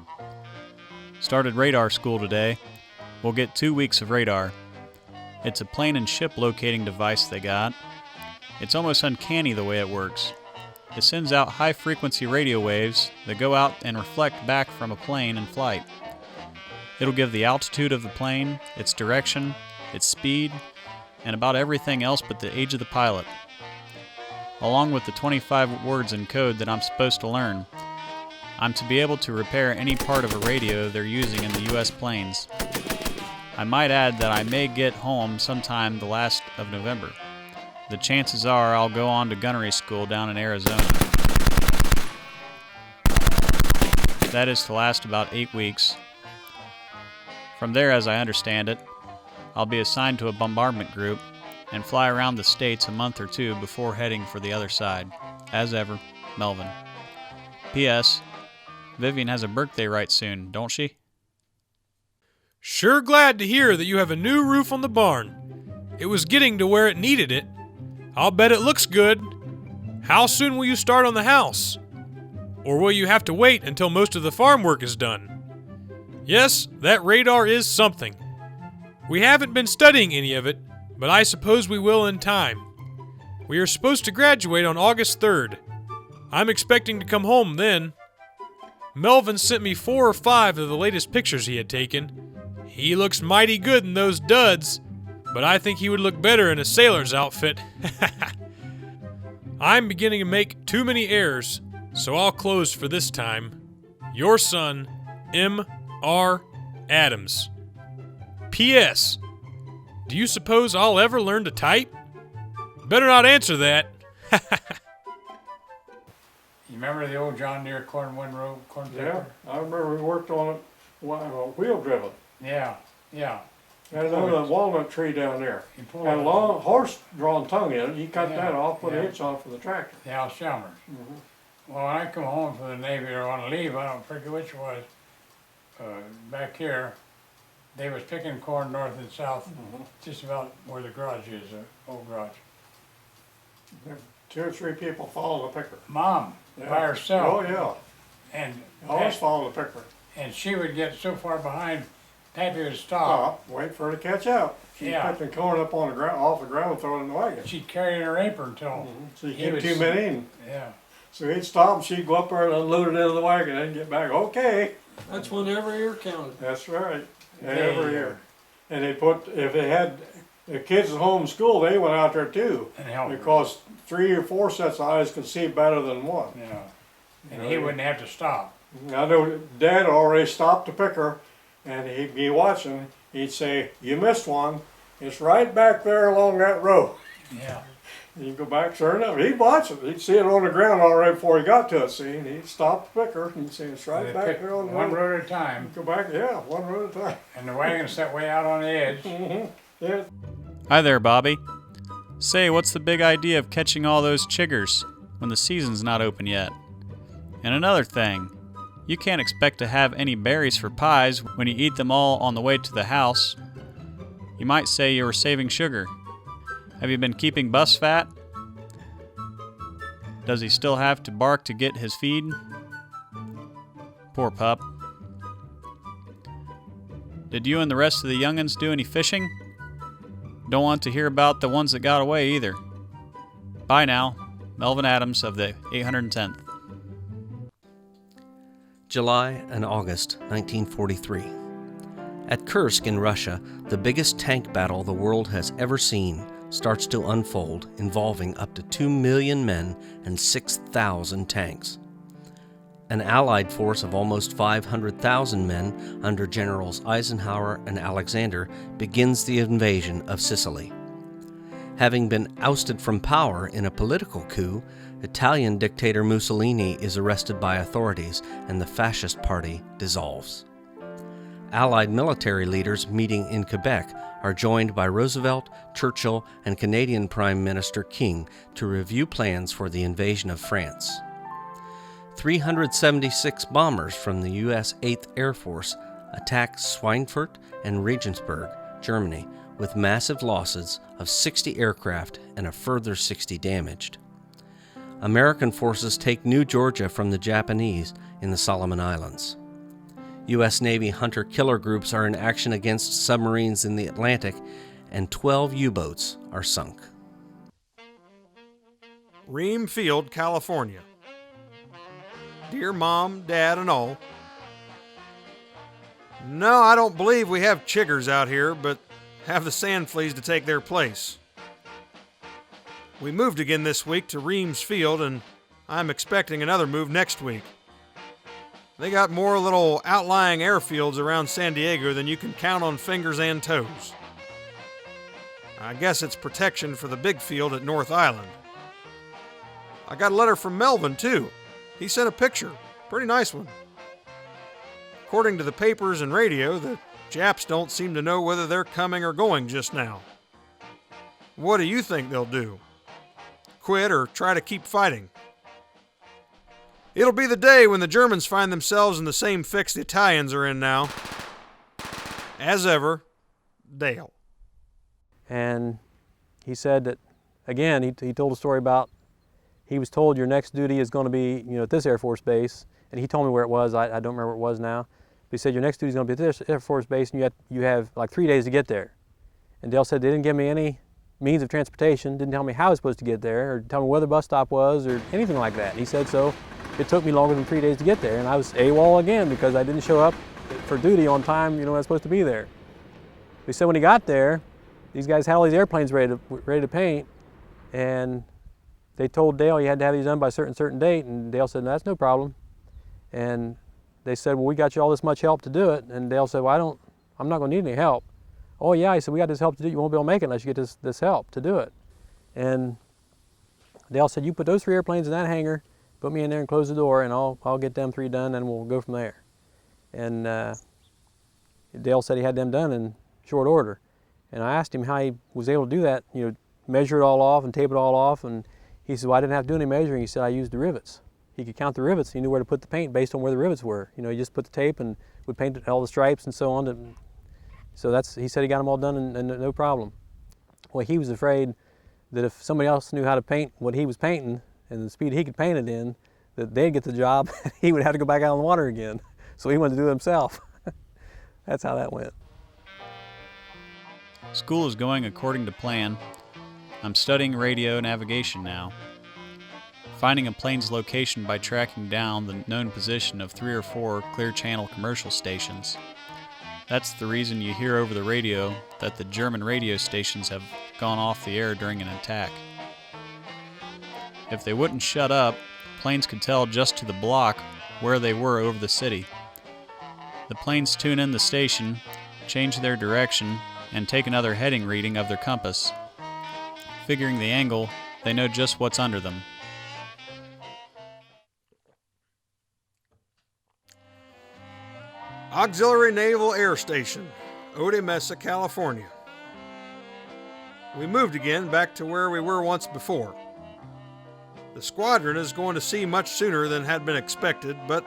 Started radar school today. We'll get 2 weeks of radar. It's a plane and ship locating device they got. It's almost uncanny the way it works. It sends out high-frequency radio waves that go out and reflect back from a plane in flight. It'll give the altitude of the plane, its direction, its speed, and about everything else but the age of the pilot, along with the 25 words in code that I'm supposed to learn. I'm to be able to repair any part of a radio they're using in the U.S. planes. I might add that I may get home sometime the last of November. The chances are I'll go on to gunnery school down in Arizona. That is to last about 8 weeks. From there, as I understand it, I'll be assigned to a bombardment group and fly around the states a month or two before heading for the other side. As ever, Melvin. P.S. Vivian has a birthday right soon, don't she? Sure glad to hear that you have a new roof on the barn. It was getting to where it needed it. I'll bet it looks good. How soon will you start on the house? Or will you have to wait until most of the farm work is done? Yes, that radar is something. We haven't been studying any of it, but I suppose we will in time. We are supposed to graduate on August 3rd. I'm expecting to come home then. Melvin sent me 4 or 5 of the latest pictures he had taken. He looks mighty good in those duds, but I think he would look better in a sailor's outfit. I'm beginning to make too many errors, so I'll close for this time. Your son, M.R. Adams. P.S. Do you suppose I'll ever learn to type? Better not answer that. You remember the old John Deere corn windrow, corn picker? Yeah, I remember we worked on it, wheel driven. Yeah, yeah. And another walnut tree down there. Had a long horse-drawn tongue in it. You cut that off, put a hitch on for the tractor. The Al Chalmers. Well, when I come home from the Navy or on leave, I don't forget which it was, back here, they was picking corn north and south, just about where the garage is, the old garage. There were 2 or 3 people following the picker. Mom, by herself. Oh, yeah. And always follow the picker. And she would get so far behind, Pappy would stop. Wait for her to catch up. She'd pick the corn up on the ground, off the ground, and throw it in the wagon. She'd carry it in her apron until So you get too many. Yeah. So he'd stop, and she'd go up there and unload it into the wagon, and get back. Okay. That's when every year counted. That's right. Every year. And they put, if they had the kids at home school, they went out there too. And helped because 3 or 4 sets of eyes could see better than one. Yeah. And he wouldn't have to stop. I know Dad already stopped the picker, and he'd be watching. He'd say, "You missed one. It's right back there along that row." Yeah. He'd go back, sure enough. He'd watch it. He'd see it on the ground already before he got to it. See, and he'd stop the picker and say, "It's right back there on the one road." road at a time. Go back, yeah, one road at a time. And the wagon set way out on the edge. Yeah. Hi there, Bobby. Say, what's the big idea of catching all those chiggers when the season's not open yet? And another thing, you can't expect to have any berries for pies when you eat them all on the way to the house. You might say you were saving sugar. Have you been keeping Bus fat? Does he still have to bark to get his feed? Poor pup. Did you and the rest of the young'uns do any fishing? Don't want to hear about the ones that got away either. Bye now. Melvin Adams of the 810th. July and August 1943. At Kursk in Russia, the biggest tank battle the world has ever seen starts to unfold, involving up to 2 million men and 6,000 tanks. An Allied force of almost 500,000 men under Generals Eisenhower and Alexander begins the invasion of Sicily. Having been ousted from power in a political coup, Italian dictator Mussolini is arrested by authorities and the fascist party dissolves. Allied military leaders meeting in Quebec are joined by Roosevelt, Churchill, and Canadian Prime Minister King to review plans for the invasion of France. 376 bombers from the U.S. 8th Air Force attacked Schweinfurt and Regensburg, Germany, with massive losses of 60 aircraft and a further 60 damaged. American forces take New Georgia from the Japanese in the Solomon Islands. U.S. Navy hunter-killer groups are in action against submarines in the Atlantic, and 12 U-boats are sunk. Ream Field, California. Dear Mom, Dad, and all. No, I don't believe we have chiggers out here, but have the sand fleas to take their place. We moved again this week to Reams Field, and I'm expecting another move next week. They got more little outlying airfields around San Diego than you can count on fingers and toes. I guess it's protection for the big field at North Island. I got a letter from Melvin, too. He sent a picture. Pretty nice one. According to the papers and radio, the Japs don't seem to know whether they're coming or going just now. What do you think they'll do? Quit or try to keep fighting? It'll be the day when the Germans find themselves in the same fix the Italians are in now. As ever, Dale. And he said that, again, he told a story about he was told your next duty is going to be, at this Air Force base, and he told me where it was. I don't remember where it was now. But he said your next duty is going to be at this Air Force base, and you have like 3 days to get there. And Dale said they didn't give me any means of transportation, didn't tell me how I was supposed to get there, or tell me where the bus stop was, or anything like that. And he said so. It took me longer than 3 days to get there, and I was AWOL again because I didn't show up for duty on time, when I was supposed to be there. He said when he got there, these guys had all these airplanes ready to paint, and they told Dale he had to have these done by a certain date, and Dale said, no, that's no problem. And they said, well, we got you all this much help to do it, and Dale said, well, I'm not going to need any help. Oh yeah, he said, we got this help to do it. You won't be able to make it unless you get this help to do it. And Dale said, you put those 3 airplanes in that hangar, put me in there and close the door, and I'll get them 3 done, and we'll go from there. And Dale said he had them done in short order. And I asked him how he was able to do that, measure it all off and tape it all off. And he said, well, I didn't have to do any measuring. He said, I used the rivets. He could count the rivets. He knew where to put the paint based on where the rivets were. He just put the tape and would paint all the stripes and so on. So he said he got them all done and no problem. Well, he was afraid that if somebody else knew how to paint what he was painting and the speed he could paint it in, that they'd get the job and he would have to go back out on the water again. So he wanted to do it himself. That's how that went. School is going according to plan. I'm studying radio navigation now. Finding a plane's location by tracking down the known position of 3 or 4 clear channel commercial stations. That's the reason you hear over the radio that the German radio stations have gone off the air during an attack. If they wouldn't shut up, planes could tell just to the block where they were over the city. The planes tune in the station, change their direction, and take another heading reading of their compass. Figuring the angle, they know just what's under them. Auxiliary Naval Air Station, Ode Mesa, California. We moved again back to where we were once before. The squadron is going to sea much sooner than had been expected, but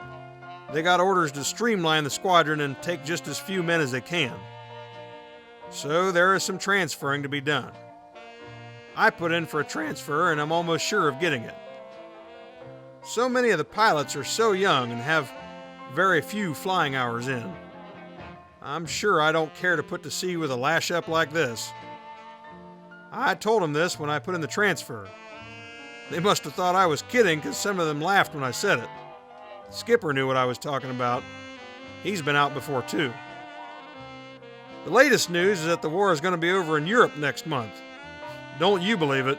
they got orders to streamline the squadron and take just as few men as they can. So there is some transferring to be done. I put in for a transfer and I'm almost sure of getting it. So many of the pilots are so young and have very few flying hours in. I'm sure I don't care to put to sea with a lash up like this. I told them this when I put in the transfer. They must have thought I was kidding because some of them laughed when I said it. Skipper knew what I was talking about. He's been out before too. The latest news is that the war is going to be over in Europe next month. Don't you believe it?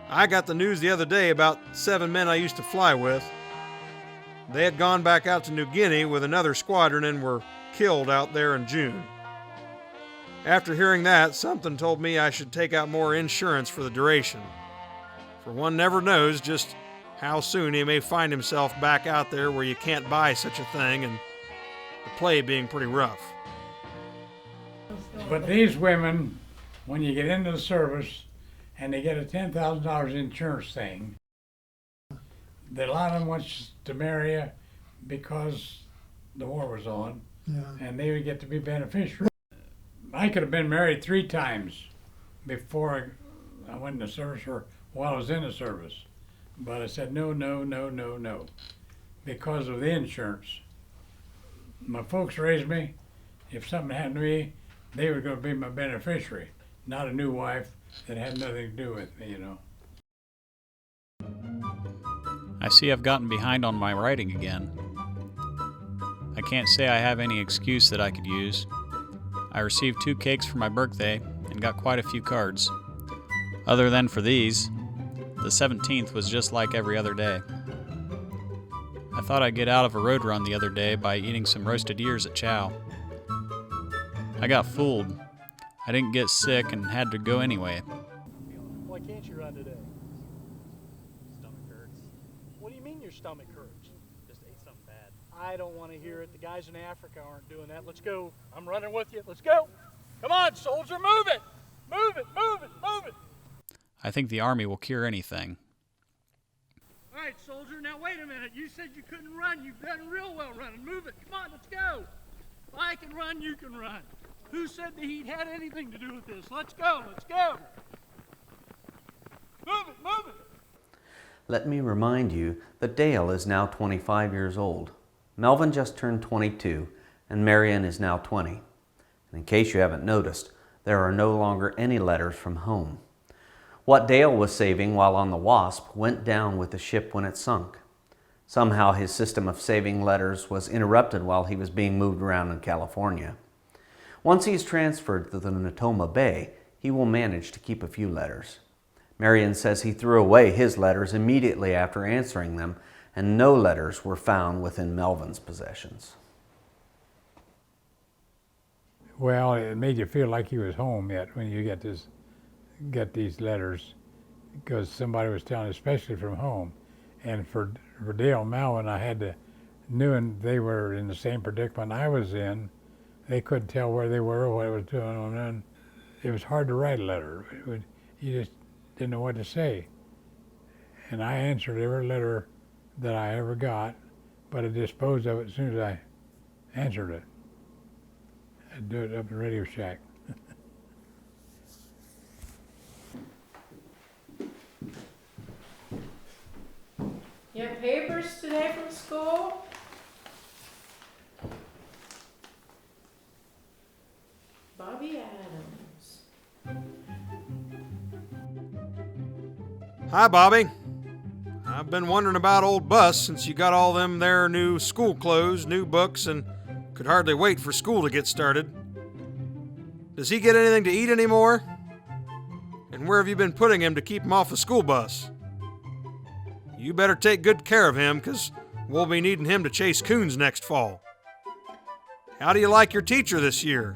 I got the news the other day about 7 men I used to fly with. They had gone back out to New Guinea with another squadron and were killed out there in June. After hearing that, something told me I should take out more insurance for the duration. For one never knows just how soon he may find himself back out there where you can't buy such a thing, and the play being pretty rough. But these women, when you get into the service and they get a $10,000 insurance thing, a lot of them wants to marry you because the war was on, and they would get to be beneficiaries. I could have been married 3 times before I went in the service or while I was in the service. But I said no, because of the insurance. My folks raised me. If something happened to me, they were going to be my beneficiary, not a new wife that had nothing to do with me, I see I've gotten behind on my writing again. I can't say I have any excuse that I could use. I received 2 cakes for my birthday and got quite a few cards. Other than for these, the 17th was just like every other day. I thought I'd get out of a road run the other day by eating some roasted ears at Chow. I got fooled. I didn't get sick and had to go anyway. Why can't you run today? Stomach hurts. What do you mean your stomach hurts? Just ate something bad. I don't want to hear it. The guys in Africa aren't doing that. Let's go. I'm running with you. Let's go. Come on, soldier, move it. Move it, move it, move it. I think the Army will cure anything. All right, soldier, now wait a minute. You said you couldn't run. You've done real well running. Move it. Come on, let's go. If I can run, you can run. Who said the heat had anything to do with this? Let's go, let's go. Move it, move it. Let me remind you that Dale is now 25 years old. Melvin just turned 22, and Marion is now 20. And in case you haven't noticed, There are no longer any letters from home. What Dale was saving while on the WASP went down with the ship when it sunk. Somehow his system of saving letters was interrupted while he was being moved around in California. Once he's transferred to the Natoma Bay, he will manage to keep a few letters. Marion says he threw away his letters immediately after answering them, and no letters were found within Melvin's possessions. Well, it made you feel like he was home yet when you get these letters, because somebody was telling, especially from home. And for Dale and Melvin, knew they were in the same predicament I was in. They couldn't tell where they were or what was going on. And it was hard to write a letter. You just didn't know what to say. And I answered every letter that I ever got, but I disposed of it as soon as I answered it. I'd do it up in Radio Shack. You have papers today from school? Bobby Adams. Hi, Bobby. I've been wondering about old Bus since you got all them there new school clothes, new books, and could hardly wait for school to get started. Does he get anything to eat anymore? And where have you been putting him to keep him off the school bus? You better take good care of him, 'cause we'll be needing him to chase coons next fall. How do you like your teacher this year?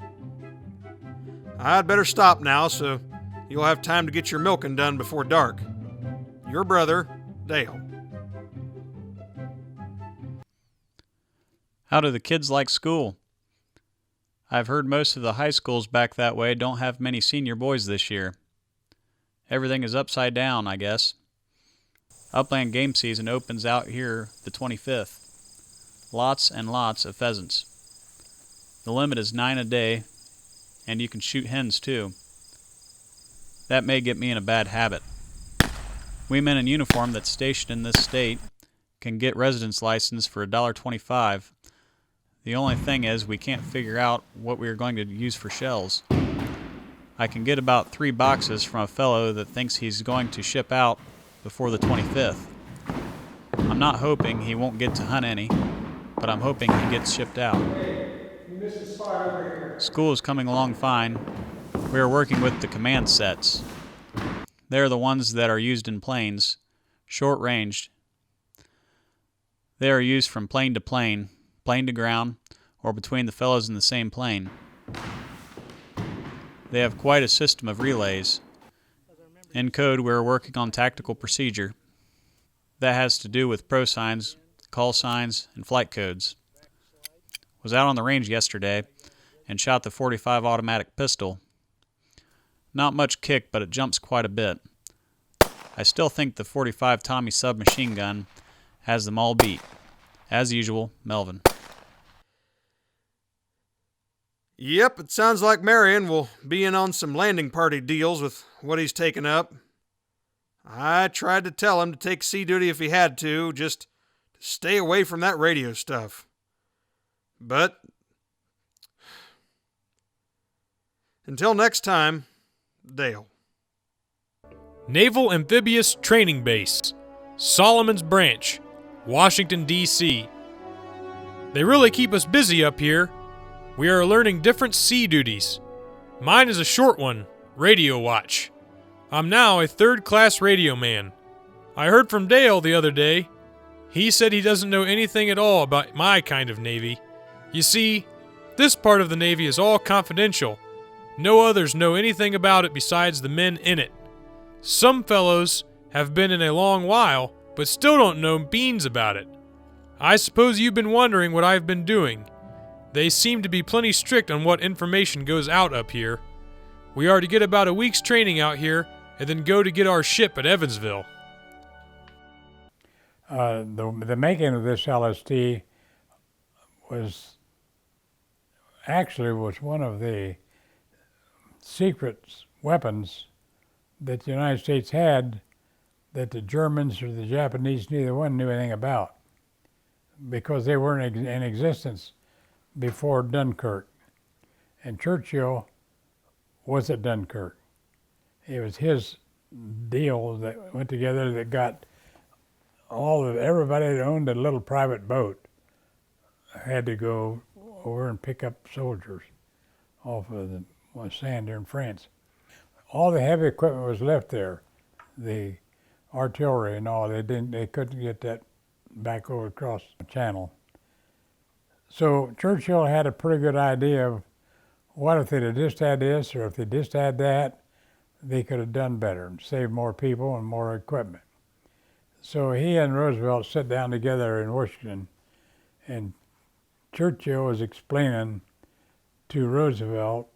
I'd better stop now so you'll have time to get your milking done before dark. Your brother, Dale. How do the kids like school? I've heard most of the high schools back that way don't have many senior boys this year. Everything is upside down, I guess. Upland game season opens out here the 25th. Lots and lots of pheasants. The limit is 9 a day, and you can shoot hens too. That may get me in a bad habit. We men in uniform that's stationed in this state can get residence license for $1.25. The only thing is we can't figure out what we are going to use for shells. I can get about 3 boxes from a fellow that thinks he's going to ship out before the 25th. I'm not hoping he won't get to hunt any, but I'm hoping he gets shipped out. School is coming along fine. We are working with the command sets. They're the ones that are used in planes, short-ranged. They are used from plane to plane, plane to ground, or between the fellows in the same plane. They have quite a system of relays. In code, we are working on tactical procedure. That has to do with pro signs, call signs, and flight codes. Was out on the range yesterday and shot the .45 automatic pistol. Not much kick, but it jumps quite a bit. I still think the .45 Tommy submachine gun has them all beat. As usual, Melvin. Yep, it sounds like Marion will be in on some landing party deals with what he's taken up. I tried to tell him to take sea duty if he had to, just to stay away from that radio stuff. But until next time, Dale. Naval Amphibious Training Base, Solomon's Branch, Washington, D.C. They really keep us busy up here. We are learning different sea duties. Mine is a short one, radio watch. I'm now a third-class radio man. I heard from Dale the other day. He said he doesn't know anything at all about my kind of Navy. You see, this part of the Navy is all confidential. No others know anything about it besides the men in it. Some fellows have been in a long while, but still don't know beans about it. I suppose you've been wondering what I've been doing. They seem to be plenty strict on what information goes out up here. We are to get about a week's training out here, and then go to get our ship at Evansville. The making of this LST was one of the secret weapons that the United States had that the Germans or the Japanese, neither one knew anything about, because they weren't in existence before Dunkirk. And Churchill was at Dunkirk. It was his deal that went together that got everybody that owned a little private boat had to go over and pick up soldiers off of the sand there in France. All the heavy equipment was left there, the artillery and all. They couldn't get that back over across the channel. So Churchill had a pretty good idea of what if they'd have just had this, or if they just had that, they could have done better and saved more people and more equipment. So he and Roosevelt sat down together in Washington, and Churchill was explaining to Roosevelt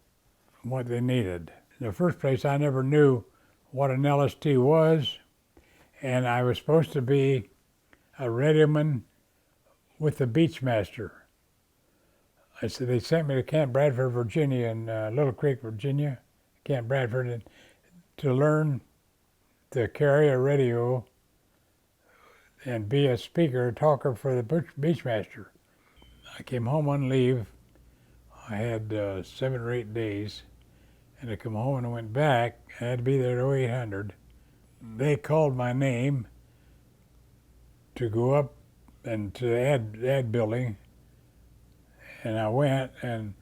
what they needed. In the first place, I never knew what an LST was, and I was supposed to be a radioman with the Beachmaster. So they sent me to Camp Bradford, Virginia, in Little Creek, Virginia, Camp Bradford, to learn to carry a radio and be a speaker, talker for the Beachmaster. I came home on leave. I had 7 or 8 days, and I come home and I went back. I had to be there at 0800. They called my name to go up and to ad building, and I went, and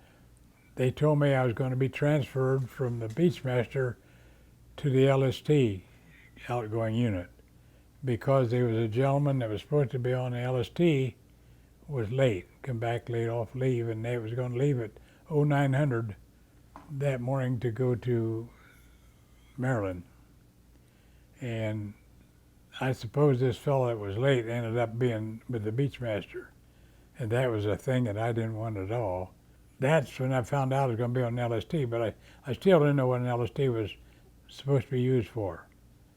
they told me I was going to be transferred from the Beachmaster to the LST outgoing unit, because there was a gentleman that was supposed to be on the LST was late, come back late off leave, and they was going to leave at 0900 that morning to go to Maryland. And I suppose this fellow that was late ended up being with the Beachmaster, and that was a thing that I didn't want at all. That's when I found out I was going to be on an LST, but I still didn't know what an LST was supposed to be used for.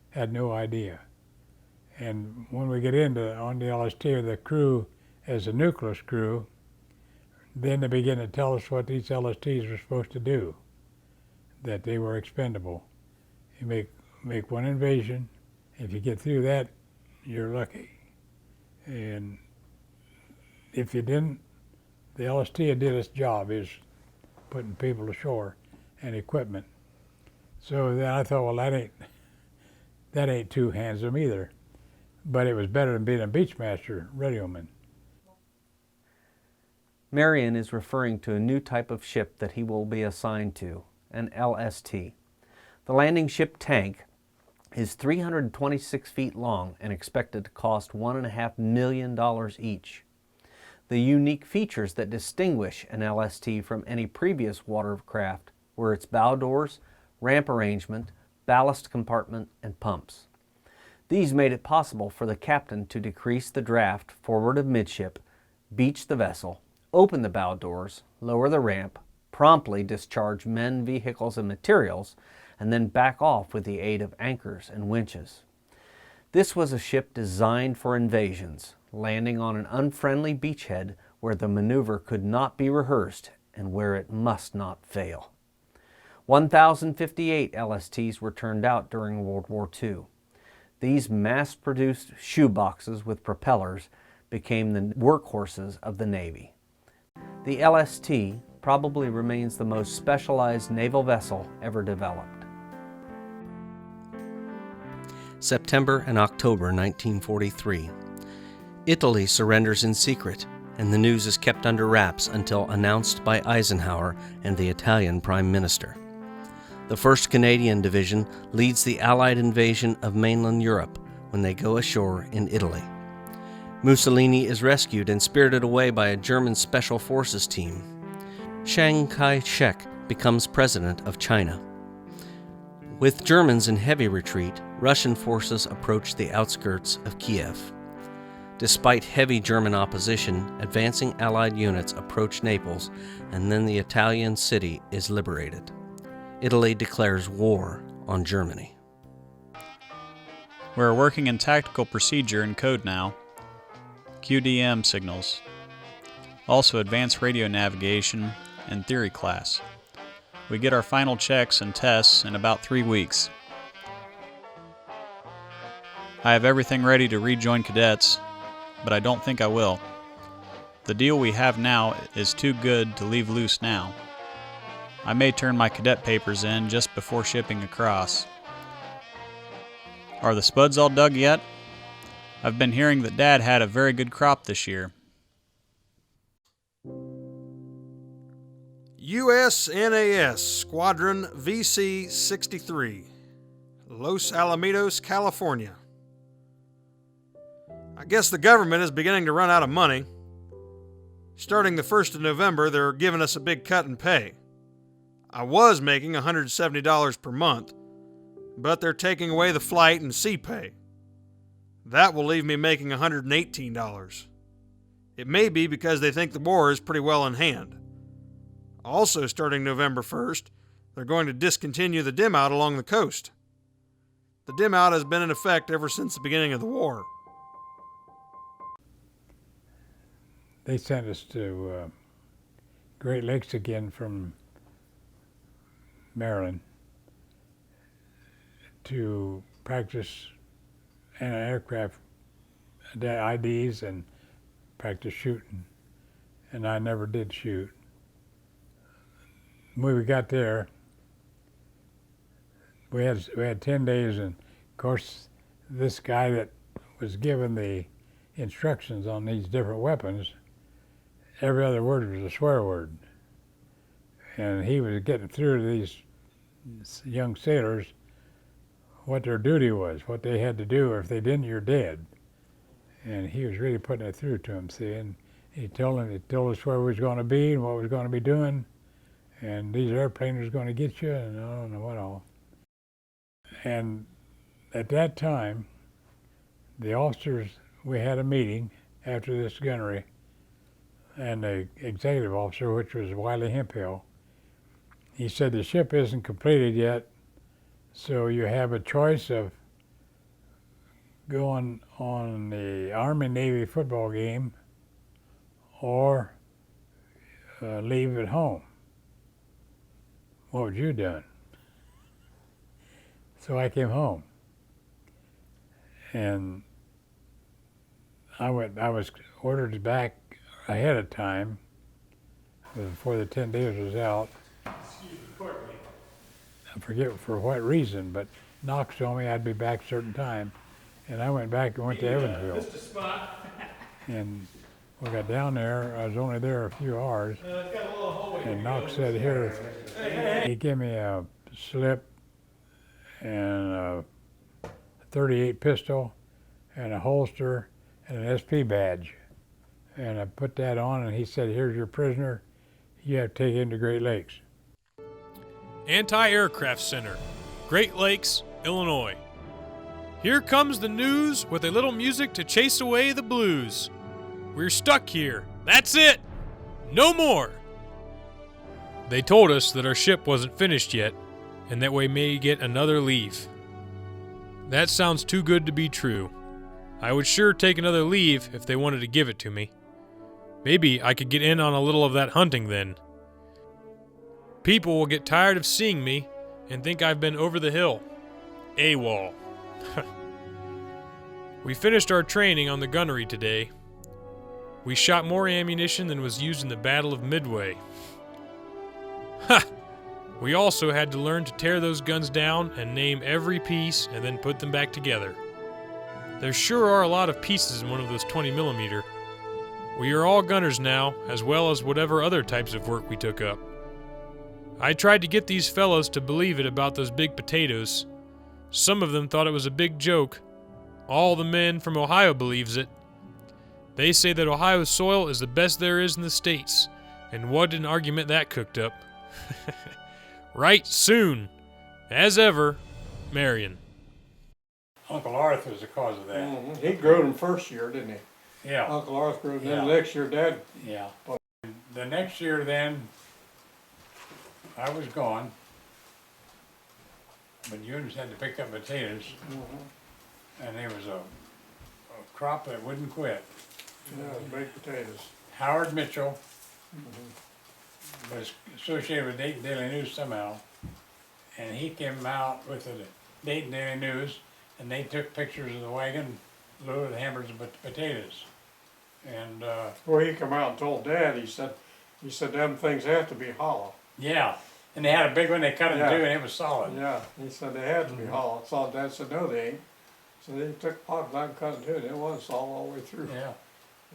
Had no idea. And when we get on the LST, the crew as a nucleus crew, then they begin to tell us what these LSTs were supposed to do, that they were expendable. You make one invasion. If you get through that, you're lucky. And if you didn't, the LST did its job, is putting people ashore and equipment. So then I thought, well, that ain't too handsome either. But it was better than being a Beachmaster radioman. Marion is referring to a new type of ship that he will be assigned to, an LST. The landing ship tank is 326 feet long and expected to cost $1.5 million each. The unique features that distinguish an LST from any previous watercraft were its bow doors, ramp arrangement, ballast compartment, and pumps. These made it possible for the captain to decrease the draft forward of midship, beach the vessel, open the bow doors, lower the ramp, promptly discharge men, vehicles, and materials, and then back off with the aid of anchors and winches. This was a ship designed for invasions, landing on an unfriendly beachhead where the maneuver could not be rehearsed and where it must not fail. 1,058 LSTs were turned out during World War II. These mass-produced shoeboxes with propellers became the workhorses of the Navy. The LST probably remains the most specialized naval vessel ever developed. September and October 1943. Italy surrenders in secret, and the news is kept under wraps until announced by Eisenhower and the Italian Prime Minister. The 1st Canadian Division leads the Allied invasion of mainland Europe when they go ashore in Italy. Mussolini is rescued and spirited away by a German Special Forces team. Chiang Kai-shek becomes president of China. With Germans in heavy retreat, Russian forces approach the outskirts of Kiev. Despite heavy German opposition, advancing Allied units approach Naples, and then the Italian city is liberated. Italy declares war on Germany. We're working in tactical procedure and code now. QDM signals. Also advanced radio navigation and theory class. We get our final checks and tests in about 3 weeks. I have everything ready to rejoin cadets, but I don't think I will. The deal we have now is too good to leave loose now. I may turn my cadet papers in just before shipping across. Are the spuds all dug yet? I've been hearing that Dad had a very good crop this year. USNAS Squadron VC-63, Los Alamitos, California. I guess the government is beginning to run out of money. Starting the 1st of November, they're giving us a big cut in pay. I was making $170 per month, but they're taking away the flight and sea pay. That will leave me making $118. It may be because they think the war is pretty well in hand. Also, starting November 1st, they're going to discontinue the dim out along the coast. The dim out has been in effect ever since the beginning of the war. They sent us to Great Lakes again from Maryland to practice anti-aircraft IDs and practice shooting, and I never did shoot. When we got there, we had 10 days, and of course this guy that was given the instructions on these different weapons, every other word was a swear word. And he was getting through to these young sailors what their duty was, what they had to do, or if they didn't, you're dead. And he was really putting it through to them, see, and he told us where we was going to be and what we was going to be doing, and these airplanes was going to get you, and I don't know what all. And at that time, the officers, we had a meeting after this gunnery, and the executive officer, which was Wiley Hemphill, he said the ship isn't completed yet, so you have a choice of going on the Army-Navy football game or leave at home. What would you done? So I came home, and I was ordered back ahead of time before the 10 days was out. I forget for what reason, but Knox told me I'd be back a certain time, and I went back and went to Evansville. And we got down there. I was only there a few hours, and Knox said, "Here," he gave me a slip and a .38 pistol and a holster and an SP badge. And I put that on, and he said, "Here's your prisoner. You have to take him to Great Lakes." Anti-Aircraft Center, Great Lakes, Illinois. Here comes the news with a little music to chase away the blues. We're stuck here. That's it. No more. They told us that our ship wasn't finished yet, and that we may get another leave. That sounds too good to be true. I would sure take another leave if they wanted to give it to me. Maybe I could get in on a little of that hunting then. People will get tired of seeing me and think I've been over the hill. AWOL. We finished our training on the gunnery today. We shot more ammunition than was used in the Battle of Midway. Ha! We also had to learn to tear those guns down and name every piece and then put them back together. There sure are a lot of pieces in one of those 20mm. We are all gunners now, as well as whatever other types of work we took up. I tried to get these fellows to believe it about those big potatoes. Some of them thought it was a big joke. All the men from Ohio believes it. They say that Ohio's soil is the best there is in the States, and what an argument that cooked up. Right soon. As ever, Marion. Uncle Arthur was the cause of that. Mm-hmm. He grew them first year, didn't he? Yeah. Uncle Arthur grew them, then the next year Dad. Yeah. The next year then, I was gone, but Eunice had to pick up potatoes, and there was a crop that wouldn't quit. Yeah, baked potatoes. Howard Mitchell was associated with Dayton Daily News somehow, and he came out with the Dayton Daily News, and they took pictures of the wagon loaded with hammers and potatoes. And well, he come out and told Dad. He said them things have to be hollow. Yeah. And they had a big one they cut in two, and it was solid. Yeah, he said they had to be hollow. So Dad said, no, they ain't. So they took pot back and cut it too, and it was solid all the way through. Yeah.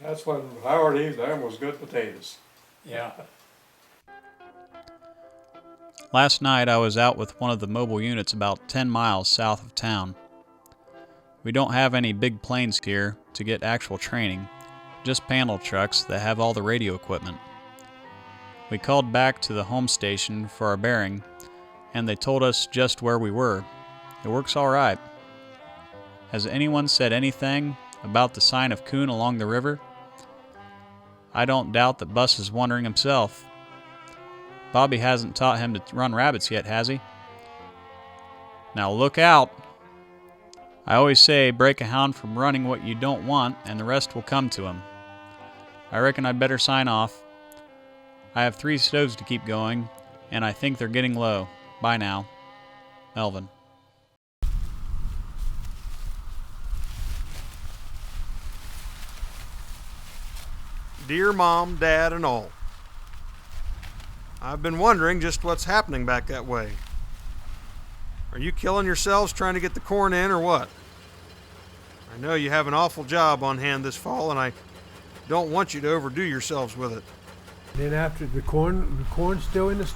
That's when Howard eats them was good potatoes. Yeah. Last night I was out with one of the mobile units about 10 miles south of town. We don't have any big planes here to get actual training, just panel trucks that have all the radio equipment. We called back to the home station for our bearing, and they told us just where we were. It works all right. Has anyone said anything about the sign of coon along the river? I don't doubt that Bus is wondering himself. Bobby hasn't taught him to run rabbits yet, has he? Now look out! I always say break a hound from running what you don't want, and the rest will come to him. I reckon I'd better sign off. I have 3 stoves to keep going, and I think they're getting low. Bye now. Melvin. Dear Mom, Dad, and all. I've been wondering just what's happening back that way. Are you killing yourselves trying to get the corn in or what? I know you have an awful job on hand this fall, and I don't want you to overdo yourselves with it. Then after the corn's still in the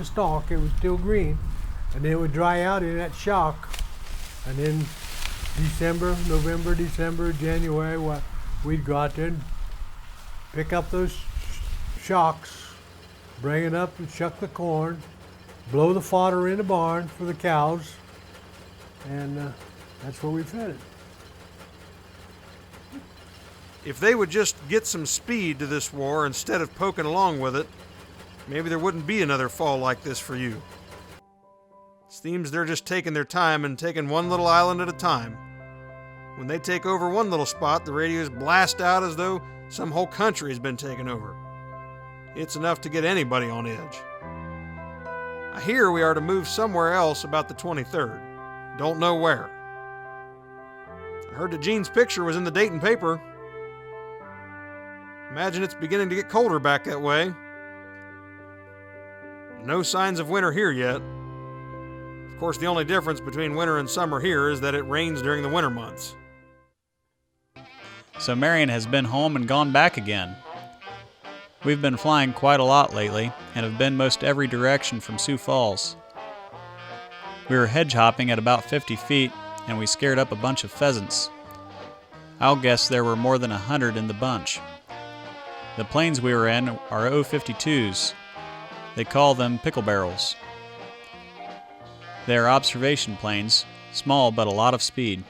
stalk, it was still green, and then it would dry out in that shock. And then November, December, January, we'd go out there and pick up those shocks, bring it up and shuck the corn, blow the fodder in the barn for the cows, and that's where we fed it. If they would just get some speed to this war instead of poking along with it, maybe there wouldn't be another fall like this for you. It seems they're just taking their time and taking one little island at a time. When they take over one little spot, the radios blast out as though some whole country has been taken over. It's enough to get anybody on edge. I hear we are to move somewhere else about the 23rd. Don't know where. I heard that Gene's picture was in the Dayton paper. Imagine it's beginning to get colder back that way. No signs of winter here yet. Of course, the only difference between winter and summer here is that it rains during the winter months. So Marion has been home and gone back again. We've been flying quite a lot lately and have been most every direction from Sioux Falls. We were hedge hopping at about 50 feet and we scared up a bunch of pheasants. I'll guess there were more than 100 in the bunch. The planes we were in are O-52s. They call them pickle barrels. They are observation planes, small but a lot of speed.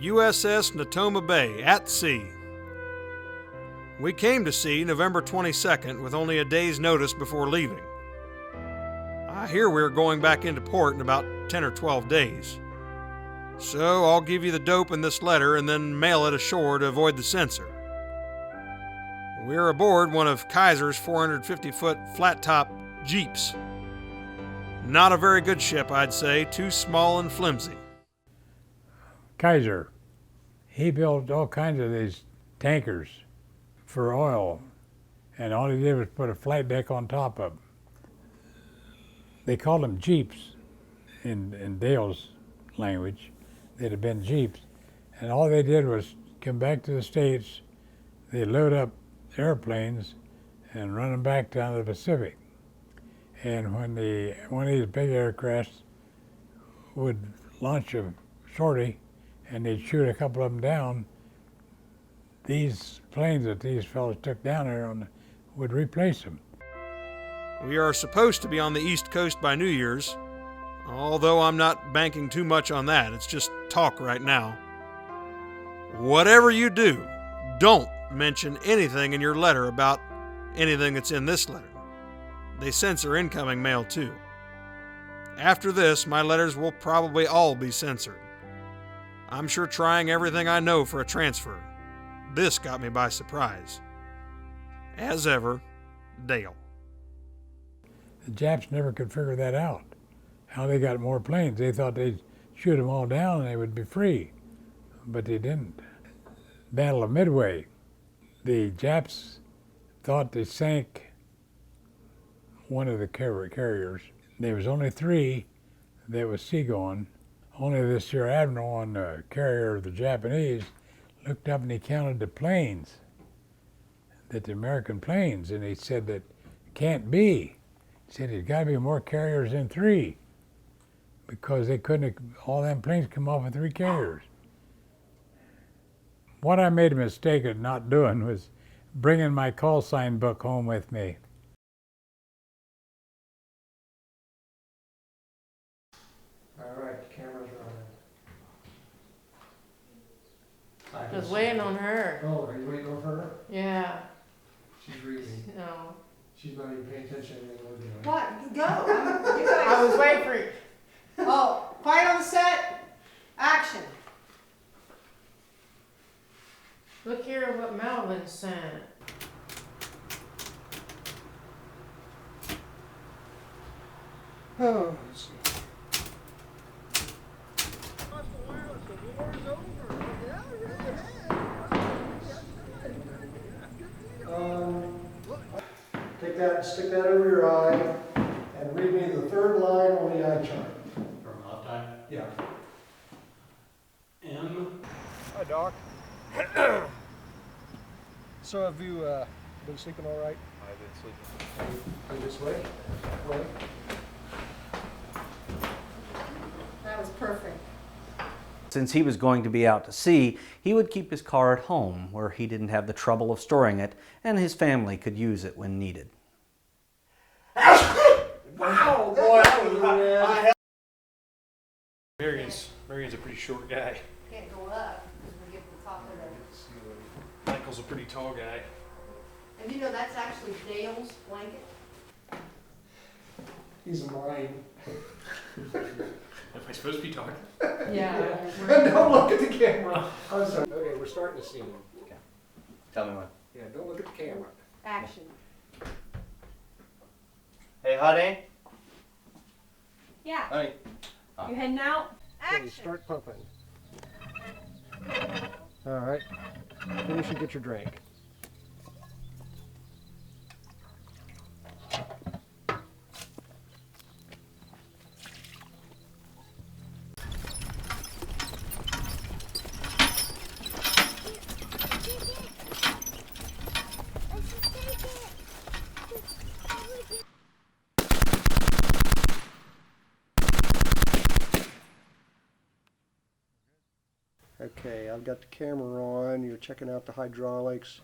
USS Natoma Bay, at sea. We came to sea November 22nd with only a day's notice before leaving. I hear we're going back into port in about 10 or 12 days. So I'll give you the dope in this letter and then mail it ashore to avoid the censor. We're aboard one of Kaiser's 450-foot flat-top Jeeps. Not a very good ship, I'd say, too small and flimsy. Kaiser, he built all kinds of these tankers for oil, and all he did was put a flight deck on top of them. They called them Jeeps in Dale's language. They'd have been Jeeps, and all they did was come back to the States. They load up airplanes and run them back down to the Pacific. And when one of these big aircrafts would launch a sortie and they'd shoot a couple of them down, these planes that these fellows took down there would replace them. We are supposed to be on the East Coast by New Year's, although I'm not banking too much on that. It's just talk right now. Whatever you do, don't mention anything in your letter about anything that's in this letter. They censor incoming mail too. After this, my letters will probably all be censored. I'm sure trying everything I know for a transfer. This got me by surprise. As ever, Dale. The Japs never could figure that out, how they got more planes. They thought they'd shoot them all down and they would be free, but they didn't. Battle of Midway, the Japs thought they sank one of the carriers. There was only 3 that was seagoing. Only this here admiral on the carrier of the Japanese looked up and he counted the planes, that the American planes, and he said that can't be. He said there's got to be more carriers than 3 because they couldn't, all them planes come off of 3 carriers. What I made a mistake of not doing was bringing my call sign book home with me. All right, camera's running. I was waiting on her. Oh, are you waiting on her? Yeah. She's reading. No. She's not even paying attention to anything we're doing. What? Go. You guys. I was waiting for you. Oh, quiet on the set. Action. Look here what Melvin sent. Oh, let's see. Take that and stick that over your eye and read me the 3rd line on the eye chart. From left eye? Yeah. M. Hi, Doc. So have you been sleeping all right? I've been sleeping. Go this way. That way. That was perfect. Since he was going to be out to sea, he would keep his car at home where he didn't have the trouble of storing it and his family could use it when needed. Wow, boy, that was bad. Marion's a pretty short guy. Can't go up because we get to the top of it. Michael's a pretty tall guy. And you know that's actually Dale's blanket. He's mine. Am I supposed to be talking? Yeah. Don't look at the camera. I'm sorry. Okay, we're starting the scene. Okay. Tell me when. Yeah, don't look at the camera. Action. Hey, honey. Yeah. Honey. You heading out? Okay, start pumping. All right. Finish and get your drink. Okay, I've got the camera on. You're checking out the hydraulics.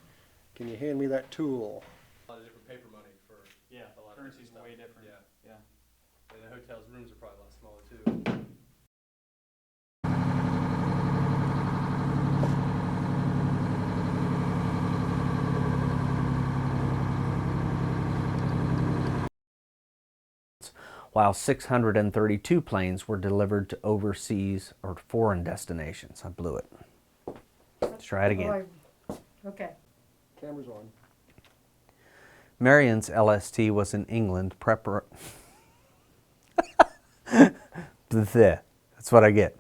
Can you hand me that tool? A lot of different paper money for a lot currency's of way different. Yeah. And the hotel's rooms are probably a lot smaller too. While 632 planes were delivered to overseas or foreign destinations. I blew it. Let's try it again. Okay. Camera's on. Marion's LST was in England That's what I get.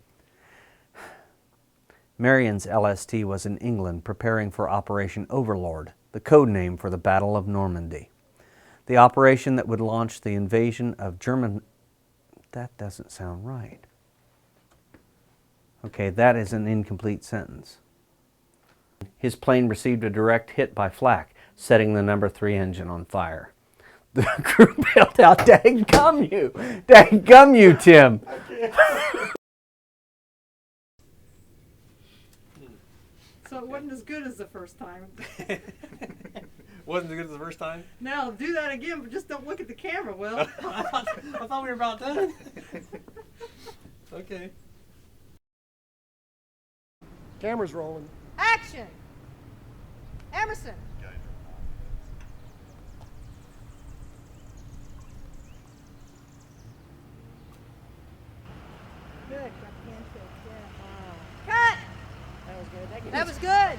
Marion's LST was in England preparing for Operation Overlord, the code name for the Battle of Normandy. The operation that would launch the invasion of German... That doesn't sound right. Okay, that is an incomplete sentence. His plane received a direct hit by flak, setting the No. 3 engine on fire. The crew bailed out. Dadgum you! Dadgum you, Tim! So it wasn't as good as the first time. Wasn't as good as the first time? Now do that again, but just don't look at the camera, Will. I thought we were about done. Okay. Camera's rolling. Action! Emerson. Good. Cut! That was good. That was good.